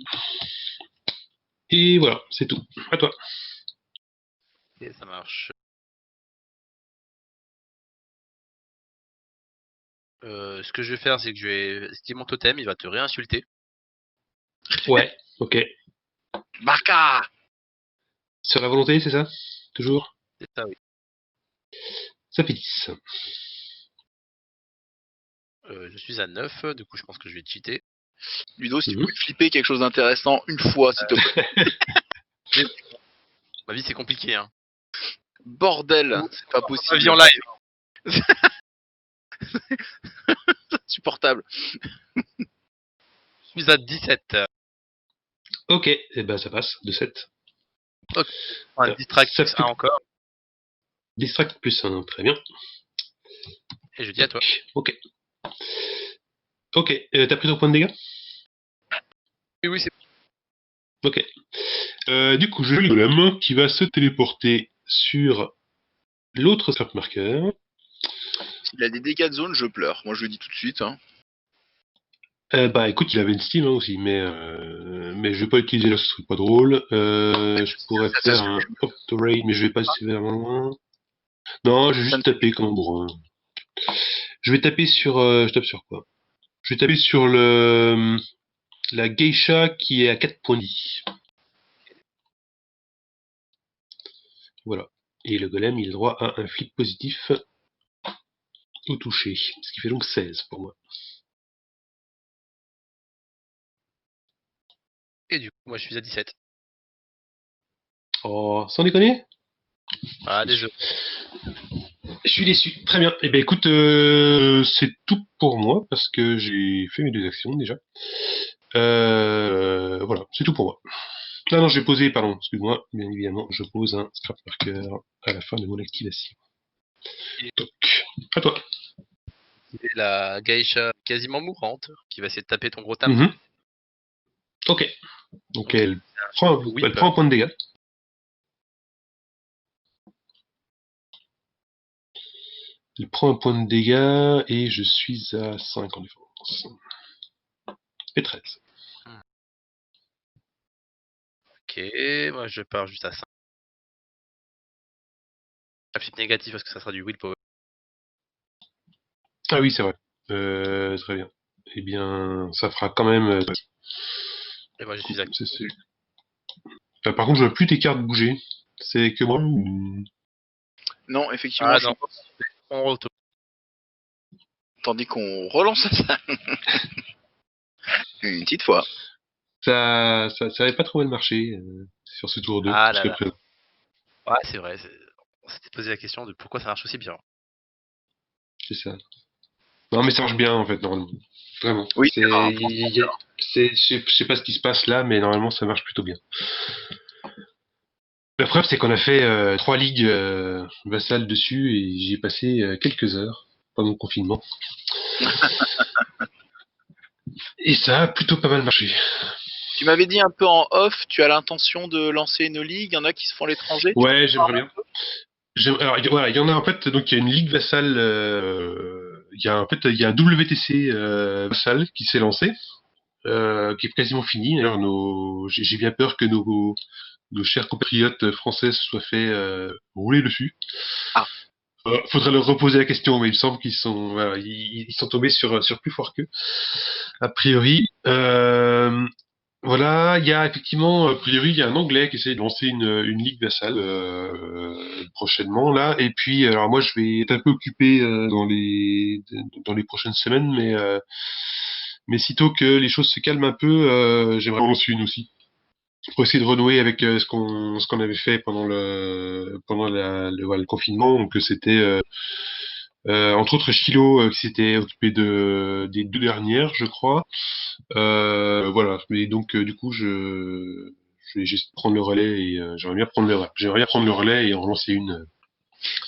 Et voilà, c'est tout. À toi. Et ça marche. Ce que je vais faire, c'est que je vais estimer mon totem, il va te réinsulter. Ouais, ok. Barca. Sur la volonté, c'est ça? Toujours? C'est ça, oui. Ça fait 10. Je suis à 9, du coup, je pense que je vais cheater. Ludo, si tu Mhm. pouvais flipper quelque chose d'intéressant une fois, s'il te plaît. Ma vie, c'est compliqué, hein. Bordel, c'est pas Ma possible. vie en live. Insupportable. Je suis à 17. Ok, et ben ça passe, de 7. Ok. Un distract Ça plus fait 1 encore. Distract plus 1, très bien. Et je dis à toi. Ok. Ok, t'as pris ton point de dégâts? Oui, oui, c'est Ok. Du coup, je joue le golem qui va se téléporter sur l'autre scrap marker. S'il a des dégâts de zone, je pleure. Moi, je le dis tout de suite. Hein. Bah écoute, il avait une Steam aussi, mais je vais pas l'utiliser là, ce serait pas drôle. Je pourrais Ça, c'est faire ce que un je Hop to Raid, mais je vais pas sévèrement loin. Non, je vais ça ne juste taper comme un bourrin. Je vais taper sur... je tape sur quoi? Je vais taper sur la geisha qui est à 4 points de vie. Voilà. Et le golem, il a droit à un flip positif au toucher. Ce qui fait donc 16 pour moi. Et du coup, moi, je suis à 17. Oh, sans déconner? Ah, des jeux. Je suis déçu. Très bien. Eh ben écoute, c'est tout pour moi parce que j'ai fait mes 2 actions déjà. Voilà, c'est tout pour moi. Ah non, je vais poser, pardon, excuse-moi, bien évidemment, je pose un scrap marker à la fin de mon activation. Toc. À toi. C'est la geisha quasiment mourante qui va essayer de taper ton gros tam. Mhm. Ok. Donc elle prend Whip. un point de dégâts. Elle prend un point de dégâts et je suis à 5 en défense. Et 13. Ok, moi je pars juste à 5. Un flip négatif parce que ça sera du willpower. Ah oui, c'est vrai. Très bien. Eh bien, ça fera quand même... Et moi je suis à... Par contre, je vois plus tes cartes bouger. C'est que moi Non, effectivement, Ah je non, suis pas. on retourne. Tandis qu'on relance ça. Une petite fois. ça avait pas trop mal marché sur ce tour 2 Ah là jusqu'à là. présent. Ouais, c'est vrai. On s'était posé la question de pourquoi ça marche aussi bien. C'est ça. Non, mais ça marche bien en fait, normalement. Vraiment. Oui, C'est, c'est rare. je sais pas ce qui se passe là, mais normalement ça marche plutôt bien. La preuve, c'est qu'on a fait 3 ligues vassales dessus et j'y ai passé quelques heures pendant le confinement. Et ça a plutôt pas mal marché. Tu m'avais dit un peu en off, tu as l'intention de lancer une ligue. Il y en a qui se font à l'étranger. Tu peux Ouais, en j'aimerais parler bien. un peu. Alors, voilà, il y en a en fait, donc il y a une ligue vassale, il y a en fait, il y a un WTC vassal qui s'est lancé, qui est quasiment fini. D'ailleurs, j'ai bien peur que nos chers compatriotes français se soient fait rouler dessus. Ah. Faudrait leur reposer la question, mais il me semble qu'ils sont, voilà, ils sont tombés sur plus fort qu'eux, a priori. Voilà, il y a effectivement, a priori, il y a un Anglais qui essaie de lancer une ligue vassale prochainement là. Et puis, alors moi, je vais être un peu occupé dans les prochaines semaines, mais sitôt que les choses se calment un peu, j'aimerais en lancer une aussi pour essayer de renouer avec ce qu'on avait fait pendant voilà, le confinement. Donc c'était entre autres Chilo qui s'était occupé des 2 dernières, je crois. Voilà, mais donc du coup je vais juste prendre le relais et j'aimerais bien prendre le relais et en relancer une.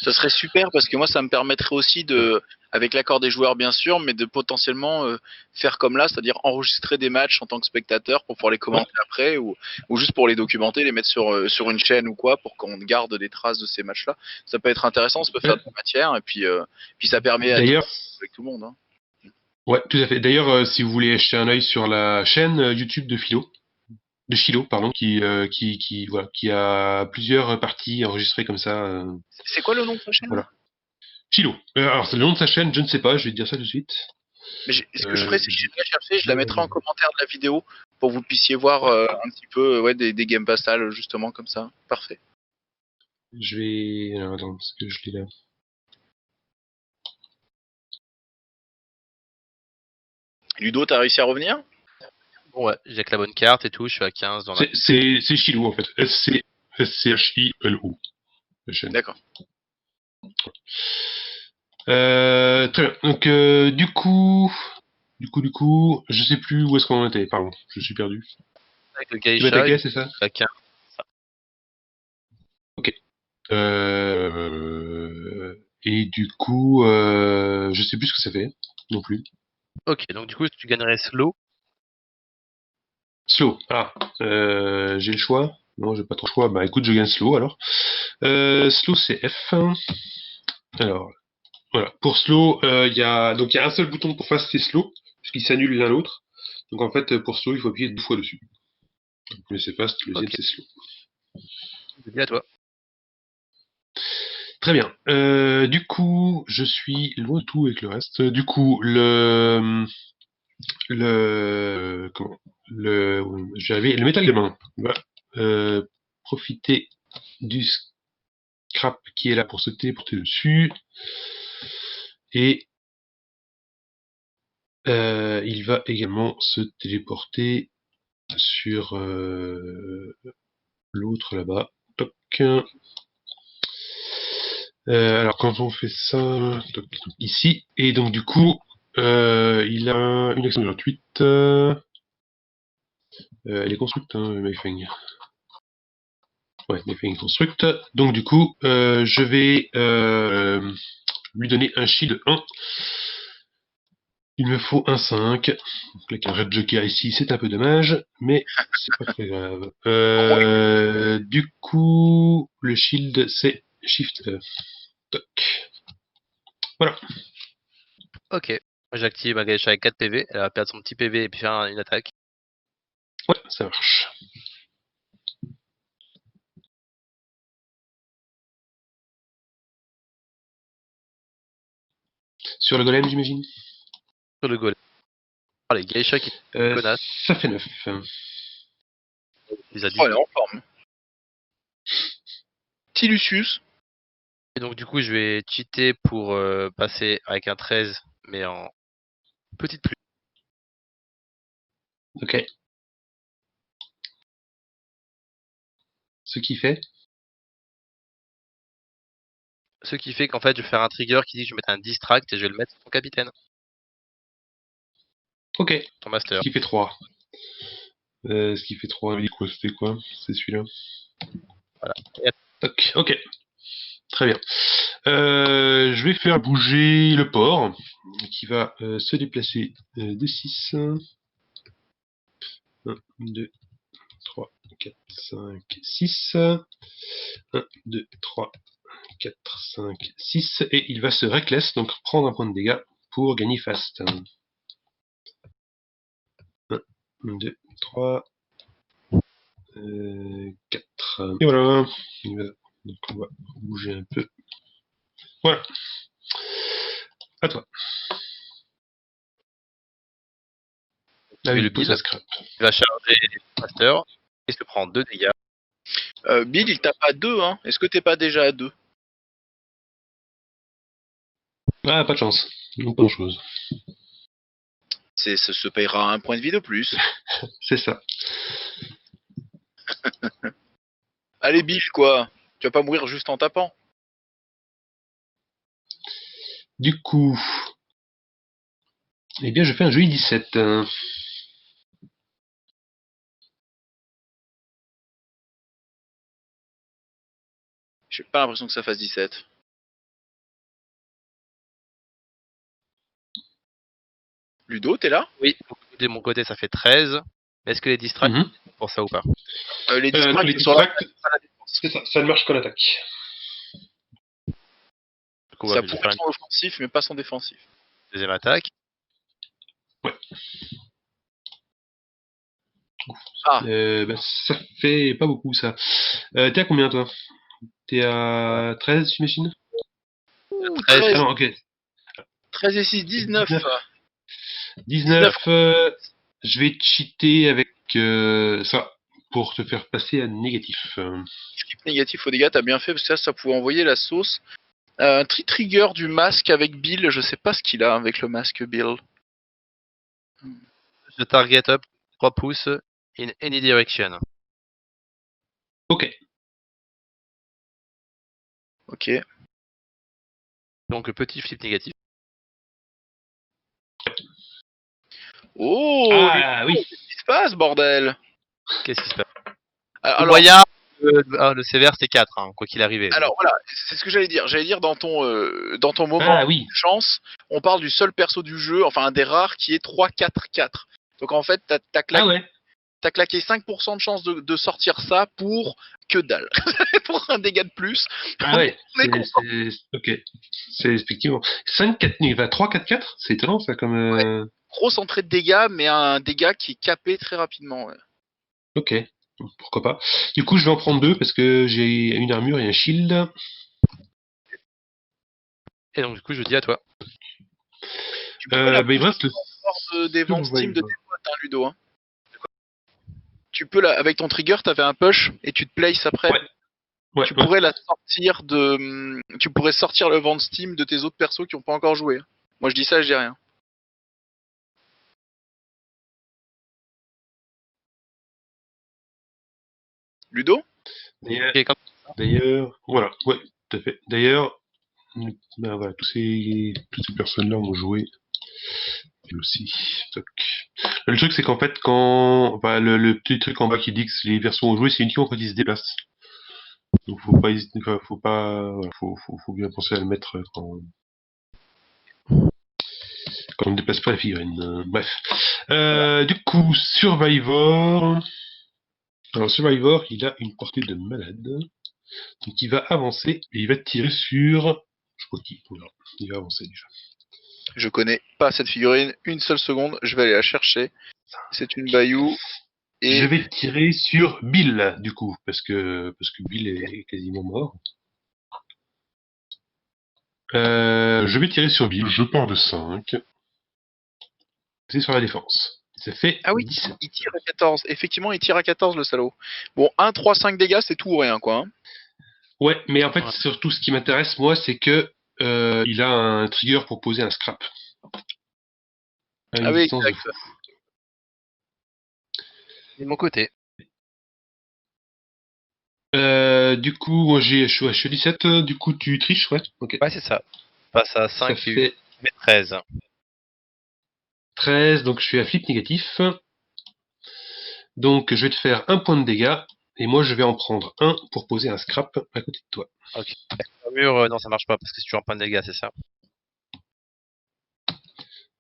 Ça serait super parce que moi, ça me permettrait aussi de, avec l'accord des joueurs bien sûr, mais de potentiellement faire comme là, c'est-à-dire enregistrer des matchs en tant que spectateur pour pouvoir les Ouais, commenter après ou juste pour les documenter, les mettre sur une chaîne ou quoi pour qu'on garde des traces de ces matchs-là. Ça peut être intéressant, ça peut faire ouais. de la matière et puis ça permet à D'ailleurs, avec tout le monde. Hein. ouais, tout à fait. D'ailleurs, si vous voulez jeter un œil sur la chaîne YouTube de Chilo, pardon, voilà, qui a plusieurs parties enregistrées comme ça. C'est quoi le nom de sa chaîne? Voilà. Chilo. Alors, c'est le nom de sa chaîne, je ne sais pas, je vais te dire ça tout de suite. Mais ce que je ferai, c'est que Je- je vais la chercher, je la mettrai en je- commentaire de la vidéo pour que vous puissiez voir un petit peu ouais, des games vassales justement comme ça. Parfait. Je vais. Alors, attends, parce que je l'ai là. Ludo, t'as réussi à revenir? Bon, ouais, j'ai que la bonne carte et tout, je suis à 15 dans la... C'est Chilo en fait. SCHILO, la chaîne. D'accord. Très bien. Donc, du coup, je sais plus où est-ce qu'on en était. Pardon, je suis perdu. Avec le Tu geisha, m'attaquais, c'est ça? à 15. Ok. Et du coup, je sais plus ce que ça fait non plus. Ok, donc du coup, tu gagnerais slow. Slow. Ah, j'ai le choix. Non, j'ai pas trop le choix. Bah écoute, je gagne slow alors. Slow c'est F. Alors, voilà. Pour slow, il y a un seul bouton pour fast et slow, puisqu'ils s'annulent l'un l'autre. Donc en fait, pour slow, il faut appuyer 2 fois dessus. Le premier c'est fast, le deuxième Ok. c'est slow. Je dis à toi. Très bien. Du coup, je suis loin de tout avec le reste. Du coup, j'avais le métal gamin va profiter du scrap qui est là pour se téléporter dessus et il va également se téléporter sur l'autre là-bas. Toc. Alors quand on fait ça, toc, ici, et donc du coup, il a une action gratuite. Elle est construite, hein, Mayfeng. Ouais, Mayfeng construite. Donc du coup, je vais lui donner un shield 1. Il me faut un 5. Donc là, qu'un red joker ici, c'est un peu dommage, mais c'est pas très grave. Du coup, le shield, c'est Shift E. Toc. Voilà. Ok. Moi, j'active ma Gaïcha avec 4 PV. Elle va perdre son petit PV et puis faire une attaque. Ouais, ça marche. Sur le golem, j'imagine. Sur le golem. Oh, les Gaïcha qui connassent. Ça fait 9. Les a dit. Oh, elle est en forme. Petit Lucius. Et donc, du coup, je vais cheater pour passer avec un 13, mais en petite pluie. Ok. Ce qui fait. Ce qui fait qu'en fait, je vais faire un trigger qui dit que je vais mettre un distract et je vais le mettre sur ton capitaine, Ok. ton Ce master. qui fait 3. Ce qui fait 3, c'était quoi? C'est celui-là. Voilà. Toc. Ok. Très bien. Je vais faire bouger le port qui va se déplacer de 6. 1, 2, 3, 4, 5, 6. 1, 2, 3, 4, 5, 6. Et il va se reckless, donc prendre un point de dégâts pour gagner fast. 1, 2, 3, 4. Et voilà. Donc on va bouger un peu. Voilà. À toi. Ah Et oui, le pose build, un scrap. il va charger le master et se prend 2 dégâts. Bill, il tape à 2, hein. Est-ce que t'es pas déjà à 2? Ah, pas de chance. Non, pas grand-chose. Ça se payera un point de vie de plus. C'est ça. Allez, Bill, quoi. Tu vas pas mourir juste en tapant. Du coup, eh bien, je fais un joli 17. J'ai pas l'impression que ça fasse 17. Ludo, t'es là? Oui, de mon côté, ça fait 13. Est-ce que les distracts Mhm. pour ça ou pas? Les Non, distracts, les c'est sur la distracts, c'est ça, ça ne marche qu'en attaque. Du coup, Ça je vais pourrait faire être une son offensif, mais pas son défensif. deuxième attaque. Ouais. Ah, Bah, ça fait pas beaucoup, ça. T'es à combien, toi? T'es à 13, j'imagine? 13, 13, Ah non, ok. 13 et 6, 19. 19. 19. 19, je vais cheater avec ça pour te faire passer à négatif. Skip négatif aux dégâts, t'as bien fait, parce que ça pouvait envoyer la sauce. Un trigger du masque avec Bill, je sais pas ce qu'il a avec le masque Bill. je target up 3 pouces in any direction. Ok. Ok. Donc, petit flip négatif. Oh, Ah oui. qu'est-ce qui se passe, bordel? Qu'est-ce qui se passe? Le Alors, moyen, le sévère, c'est 4, hein, quoi qu'il arrive. alors voilà, c'est ce que j'allais dire. J'allais dire dans ton moment Ah oui. de chance, on parle du seul perso du jeu, enfin un des rares qui est 3-4-4. Donc en fait, t'as claqué Ah ouais. t'as claqué 5% de chance de sortir ça pour que dalle. Pour un dégât de plus. Ah ouais, On est content. ok. C'est effectivement. 5, 4, il va 3, 4, 4. C'est étonnant ça comme. Grosse entrée de dégâts, mais un dégât qui est capé très rapidement. Ouais. Ok, pourquoi pas. Du coup, je vais en prendre 2 parce que j'ai une armure et un shield. Et donc, du coup, je dis à toi. Tu pourrais la Bah, il me reste le des ventes Steam de tes Survivor. potes, hein, Ludo. Hein. Tu peux, avec ton trigger, t'avais un push et tu te places après. Ouais. Ouais, Tu ouais. pourrais la sortir tu pourrais sortir le vente Steam de tes autres persos qui n'ont pas encore joué. Moi, je dis ça, je dis rien. Ludo? D'ailleurs, Ok, voilà, ouais, tout à fait. D'ailleurs, ben voilà, toutes ces personnes-là ont joué. Et aussi. Toc. Le truc, c'est qu'en fait, enfin, le petit truc en bas qui dit que les versions ont joué, c'est uniquement quand ils se déplacent. Donc, faut pas hésiter, enfin, faut pas, voilà, faut bien penser à le mettre quand on ne déplace pas la figurine. Bref. Du coup, Survivor. Alors, Survivor, il a une portée de malade. Donc, il va avancer et il va tirer sur. Je crois qu'il. Voilà. Il va avancer déjà. Je connais pas cette figurine une seule seconde. Je vais aller la chercher. C'est une Bayou. Et Je vais tirer sur Bill, du coup, parce que Bill est quasiment mort. Je vais tirer sur Bill, je pars de 5. C'est sur la défense. Ça fait ah oui, 17. il tire à 14. Effectivement, il tire à 14 le salaud. Bon, 1, 3, 5 dégâts, c'est tout ou rien quoi. Hein. Ouais, mais en fait, Ouais. surtout ce qui m'intéresse, moi, c'est que il a un trigger pour poser un scrap. À une Ah oui, distance de exact. fou. de mon côté. Du coup, moi, je suis à 17, du coup, tu triches, ouais. Ok. Ouais, c'est ça. Passe à Ça 5 et 8. fait 13. 13, donc je suis à flip négatif. Donc, je vais te faire un point de dégâts, et moi, je vais en prendre un pour poser un scrap à côté de toi. Ok. Mur, non, ça marche pas parce que c'est toujours un point de dégâts, c'est ça.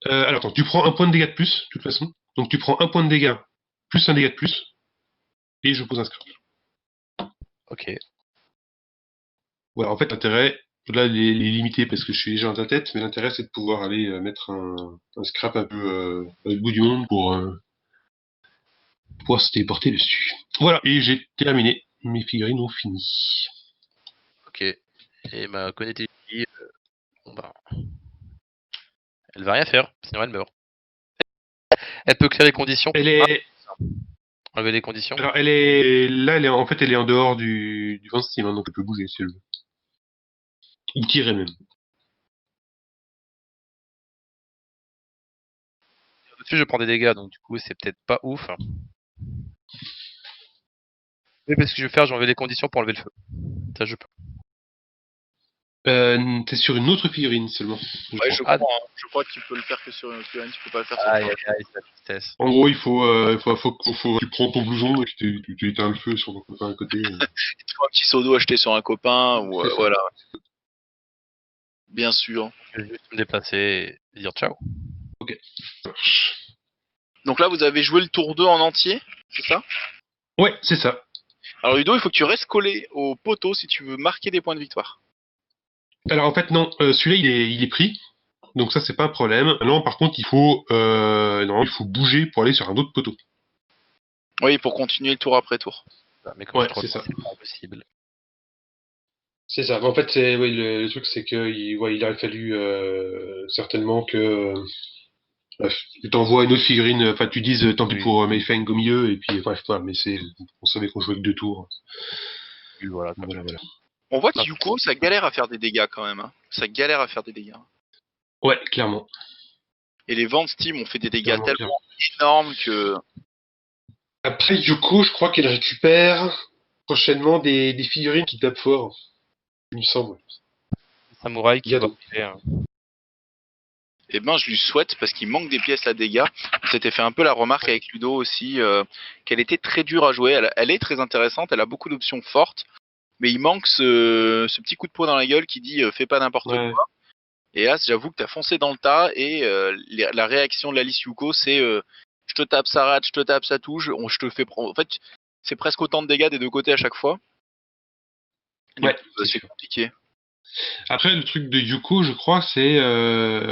Alors, attends, tu prends un point de dégâts de plus, de toute façon. Donc, tu prends un point de dégâts, plus un dégât de plus, et je pose un scrap. Ok. Voilà, en fait, l'intérêt, là, il est limité parce que je suis déjà en ta tête, mais l'intérêt, c'est de pouvoir aller mettre un scrap un peu au bout du monde pour pouvoir se téléporter dessus. Voilà, et j'ai terminé. Mes figurines ont fini. Ok. Et ma connecté, bon bah, elle va rien faire, sinon elle meurt. Elle peut créer les conditions. Elle est, Enlever les conditions. alors, elle est, là, en fait, elle est en dehors du vent steam, hein, donc elle peut bouger si elle veut. Ou tirer même. Dessus, je prends des dégâts, donc du coup, c'est peut-être pas ouf. Mais parce que je vais faire, j'ai enlevé les conditions pour enlever le feu. Ça, je peux. T'es sur une autre figurine seulement. Ouais, je Ah, crois. Hein. Je crois que tu peux le faire que sur une figurine, tu peux pas le faire sur aïe, toi. aïe, aïe, c'est la tristesse. En gros, tu prends ton blouson et tu éteins le feu sur ton copain à côté. Tu fais un petit seau d'eau acheté sur un copain, ou C'est ça. voilà. Bien sûr. Je vais juste me déplacer et dire ciao. Ok, ça marche. Donc là, vous avez joué le tour 2 en entier, c'est ça? Ouais, c'est ça. Alors Ludo, il faut que tu restes collé au poteau si tu veux marquer des points de victoire. Alors en fait, non, celui-là, il est pris. Donc ça, c'est pas un problème. Non, par contre, non, il faut bouger pour aller sur un autre poteau. Oui, pour continuer le tour après tour. Mais comme Ouais, je crois c'est que ça. c'est pas possible. C'est ça. En fait, ouais, le truc, c'est que il aurait fallu certainement que bref, tu t'envoies une autre figurine, enfin tu dises tant pis Oui. pour Mayfeng au milieu, et puis bref, voilà, mais on savait qu'on jouait que 2 tours. Oui, voilà. Comme Voilà, voilà. On voit que Ah. Yuko, ça galère à faire des dégâts quand même. Hein. Ça galère à faire des dégâts. Ouais, clairement. Et les ventes Steam ont fait des dégâts Clairement, tellement clairement. énormes que... Après, Yuko, je crois qu'elle récupère prochainement des figurines qui tapent fort, il me semble. Samouraï qui va Gado. faire. Eh ben, je lui souhaite, parce qu'il manque des pièces à dégâts. On s'était fait un peu la remarque avec Ludo aussi, qu'elle était très dure à jouer. Elle est très intéressante, elle a beaucoup d'options fortes, mais il manque ce petit coup de poing dans la gueule qui dit fais pas n'importe Ouais. quoi. Et As, j'avoue que t'as foncé dans le tas, et la réaction de l'Alice Yuko, c'est je te tape, ça rate, je te tape, ça touche, je te fais prendre. En fait, c'est presque autant de dégâts des deux côtés à chaque fois. Du Ouais, coup, c'est c'est sûr. compliqué. Après, le truc de Yuko, je crois, c'est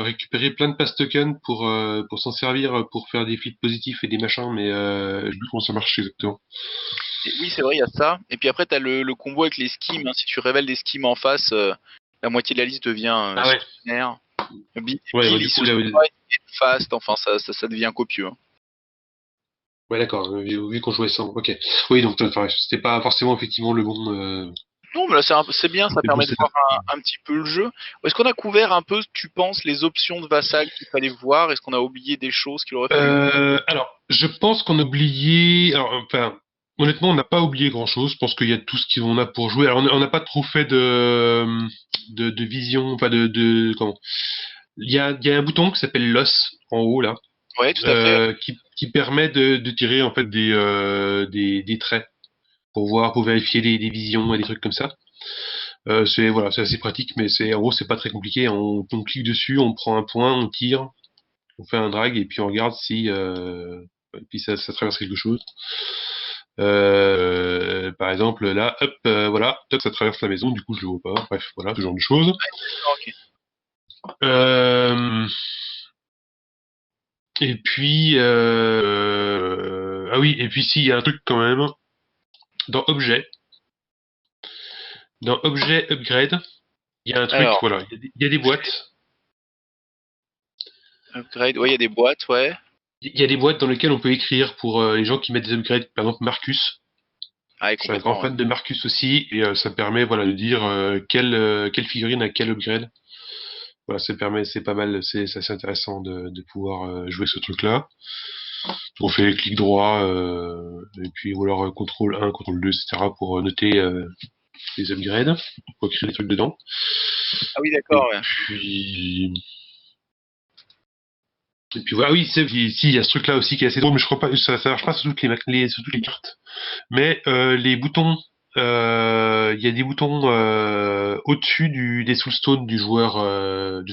récupérer plein de pass tokens pour s'en servir pour faire des flips positifs et des machins, mais je sais plus comment ça marche exactement. Et oui, c'est vrai, il y a ça. Et puis après, t'as le combo avec les skims. Hein. Si tu révèles des skims en face, la moitié de la liste devient Ah ouais. extraordinaire. Bill, Ouais, Bill, du il coup, se là, soigne, il est fast, enfin, ça devient copieux. Hein. ouais, d'accord, vu qu'on jouait sans. Ok. Oui, donc, enfin, c'était pas forcément effectivement Non, mais là, c'est bien, ça le bon permet de setup. voir un petit peu le jeu. Est-ce qu'on a couvert un peu, tu penses, les options de vassal qu'il fallait voir? Est-ce qu'on a oublié des choses qu'il aurait fallu? Alors, je pense qu'on a oublié. Alors, enfin, honnêtement, on n'a pas oublié grand-chose. Je pense qu'il y a tout ce qu'on a pour jouer. Alors, on n'a pas trop fait de vision, enfin comment. Il y a un bouton qui s'appelle l'os en haut là, Ouais, tout à fait. qui permet de tirer en fait des traits pour vérifier des visions et des trucs comme ça. C'est voilà, c'est assez pratique, mais en gros c'est pas très compliqué. On clique dessus, on prend un point, on tire, on fait un drag et puis on regarde si et puis ça traverse quelque chose. Par exemple là, hop, voilà, toc, ça traverse la maison, du coup je le vois pas. Bref, voilà, ce genre de choses. Ok. Euh, et puis ah oui, et puis si il y a un truc quand même dans objet, dans objet upgrade, il y a un truc, Alors, voilà, il y a des boîtes. upgrade, ouais, il y a des boîtes, ouais. Il y a des boîtes dans lesquelles on peut écrire pour les gens qui mettent des upgrades, par exemple Marcus. Ah, ouais, Je suis un grand complètement, ouais. fan de Marcus aussi, et ça permet voilà de dire quelle figurine a quel upgrade. Voilà, c'est pas mal, c'est assez intéressant de pouvoir jouer ce truc-là. On fait clic droit, et puis ou alors CTRL 1, CTRL 2, etc. pour noter les upgrades, pour écrire des trucs dedans. Ah oui, Et d'accord, ouais. puis Et puis voilà, oui, si, il y a ce truc-là aussi qui est assez drôle, mais je crois pas, ça marche pas sur sur toutes les cartes. Mais les boutons, il y a des boutons au-dessus des soulstones du joueur 1.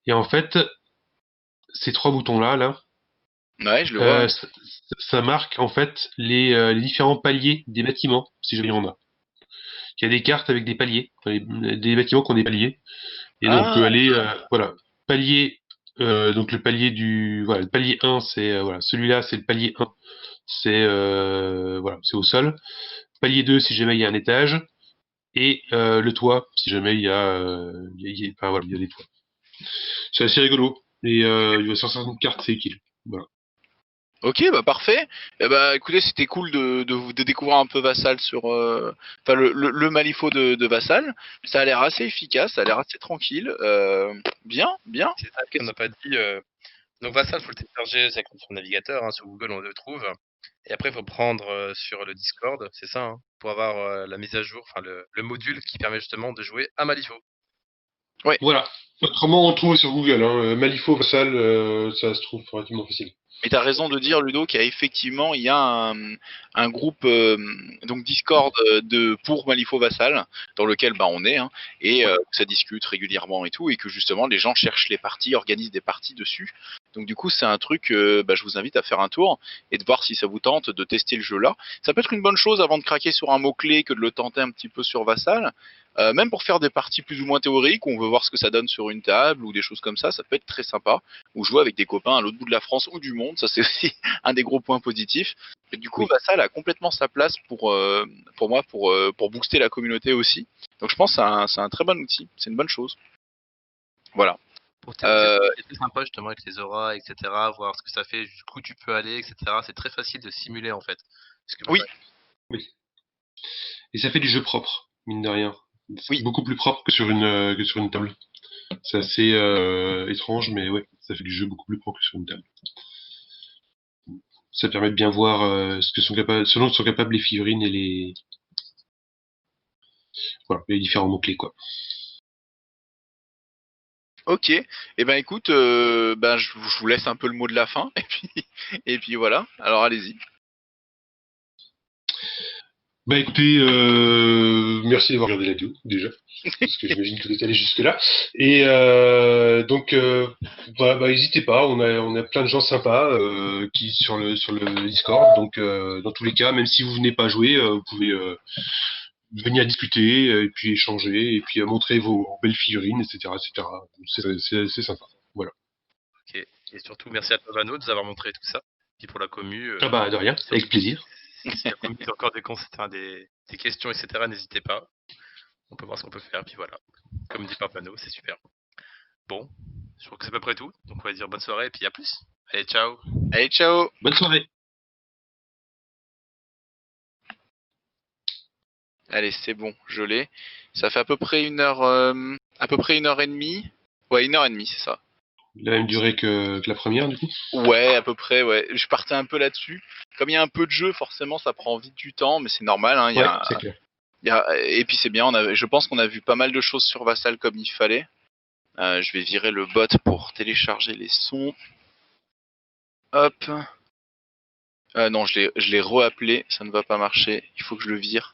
Et en fait, ces trois boutons-là, Ouais, je le vois, ouais. ça marque en fait les différents paliers des bâtiments, si jamais il y en a. Il y a des cartes avec des paliers, enfin, des bâtiments qui ont des paliers. Et donc on Ah, peut aller, voilà, palier, donc voilà, le palier 1, c'est, voilà, celui-là, c'est le palier 1, voilà, c'est au sol. Palier 2, si jamais il y a un étage, et le toit, si jamais enfin, voilà, il y a des toits. C'est assez rigolo, et il va sortir une carte, c'est utile. Voilà. ok, bah parfait. Eh bah écoutez, c'était cool de découvrir un peu Vassal sur, enfin le Malifaux de Vassal. Ça a l'air assez efficace, ça a l'air assez tranquille. Bien, bien. C'est ça qu'on n'a pas dit. Donc Vassal, faut le télécharger c'est sur le navigateur, hein, sur Google on le trouve. Et après, il faut prendre sur le Discord, c'est ça, hein, pour avoir la mise à jour, enfin le module qui permet justement de jouer à Malifaux. Ouais. Voilà. Autrement, on le trouve sur Google, hein. Malifaux, Vassal, ça se trouve relativement facile. Mais t'as raison de dire, Ludo, qu'il y a effectivement un groupe donc Discord pour Malifaux Vassal dans lequel bah on est hein, et ça discute régulièrement et tout et que justement les gens cherchent les parties, organisent des parties dessus. Donc du coup c'est un truc, bah, je vous invite à faire un tour et de voir si ça vous tente de tester le jeu là. Ça peut être une bonne chose avant de craquer sur un mot clé que de le tenter un petit peu sur Vassal. Même pour faire des parties plus ou moins théoriques où on veut voir ce que ça donne sur une table ou des choses comme ça peut être très sympa. Ou jouer avec des copains à l'autre bout de la France ou du monde, ça c'est aussi un des gros points positifs. Et du coup, Oui. Vassal a complètement sa place pour moi, pour booster la communauté aussi. Donc je pense que c'est un très bon outil, c'est une bonne chose. Voilà. Pour tester, Euh, c'est très sympa justement avec les auras, etc. Voir ce que ça fait, jusqu'où tu peux aller, etc. C'est très facile de simuler en fait. Parce que oui, Oui. Et ça fait du jeu propre, mine de rien. C'est oui. beaucoup plus propre que sur une table. C'est assez étrange, mais ouais, ça fait du jeu beaucoup plus propre que sur une table. Ça permet de bien voir ce dont sont capables les figurines et voilà, les différents mots-clés, quoi. Ok. Et ben écoute, ben je vous laisse un peu le mot de la fin et puis voilà. Alors allez-y. Bah écoutez, merci d'avoir regardé la vidéo déjà, parce que j'imagine que vous êtes allé jusque là. Et donc voilà, bah n'hésitez pas, on a plein de gens sympas qui sur le Discord. Donc dans tous les cas, même si vous venez pas jouer, vous pouvez venir discuter et puis échanger et puis montrer vos belles figurines, etc., etc. C'est sympa. Voilà. Ok. Et surtout, merci à toi, Vano, de nous avoir montré tout ça. Puis pour la commu, Ah bah de rien, avec plaisir. si la commu a encore des questions, etc., n'hésitez pas. On peut voir ce qu'on peut faire, puis voilà. Comme dit Papano, c'est super. Bon, je crois que c'est à peu près tout. Donc on va dire bonne soirée et puis à plus. Allez, ciao. Allez, ciao. Bonne soirée. Allez, c'est bon, je l'ai. Ça fait à peu près à peu près 1 heure et demie. Ouais, 1 heure et demie, c'est ça. La même durée que la première du coup. Ouais, à peu près, ouais. Je partais un peu là-dessus. Comme il y a un peu de jeu, forcément, ça prend vite du temps, mais c'est normal. Hein, Ouais, c'est clair. Et puis c'est bien, je pense qu'on a vu pas mal de choses sur Vassal comme il fallait. Je vais virer le bot pour télécharger les sons. Hop. Non, je l'ai re-appelé, ça ne va pas marcher. Il faut que je le vire.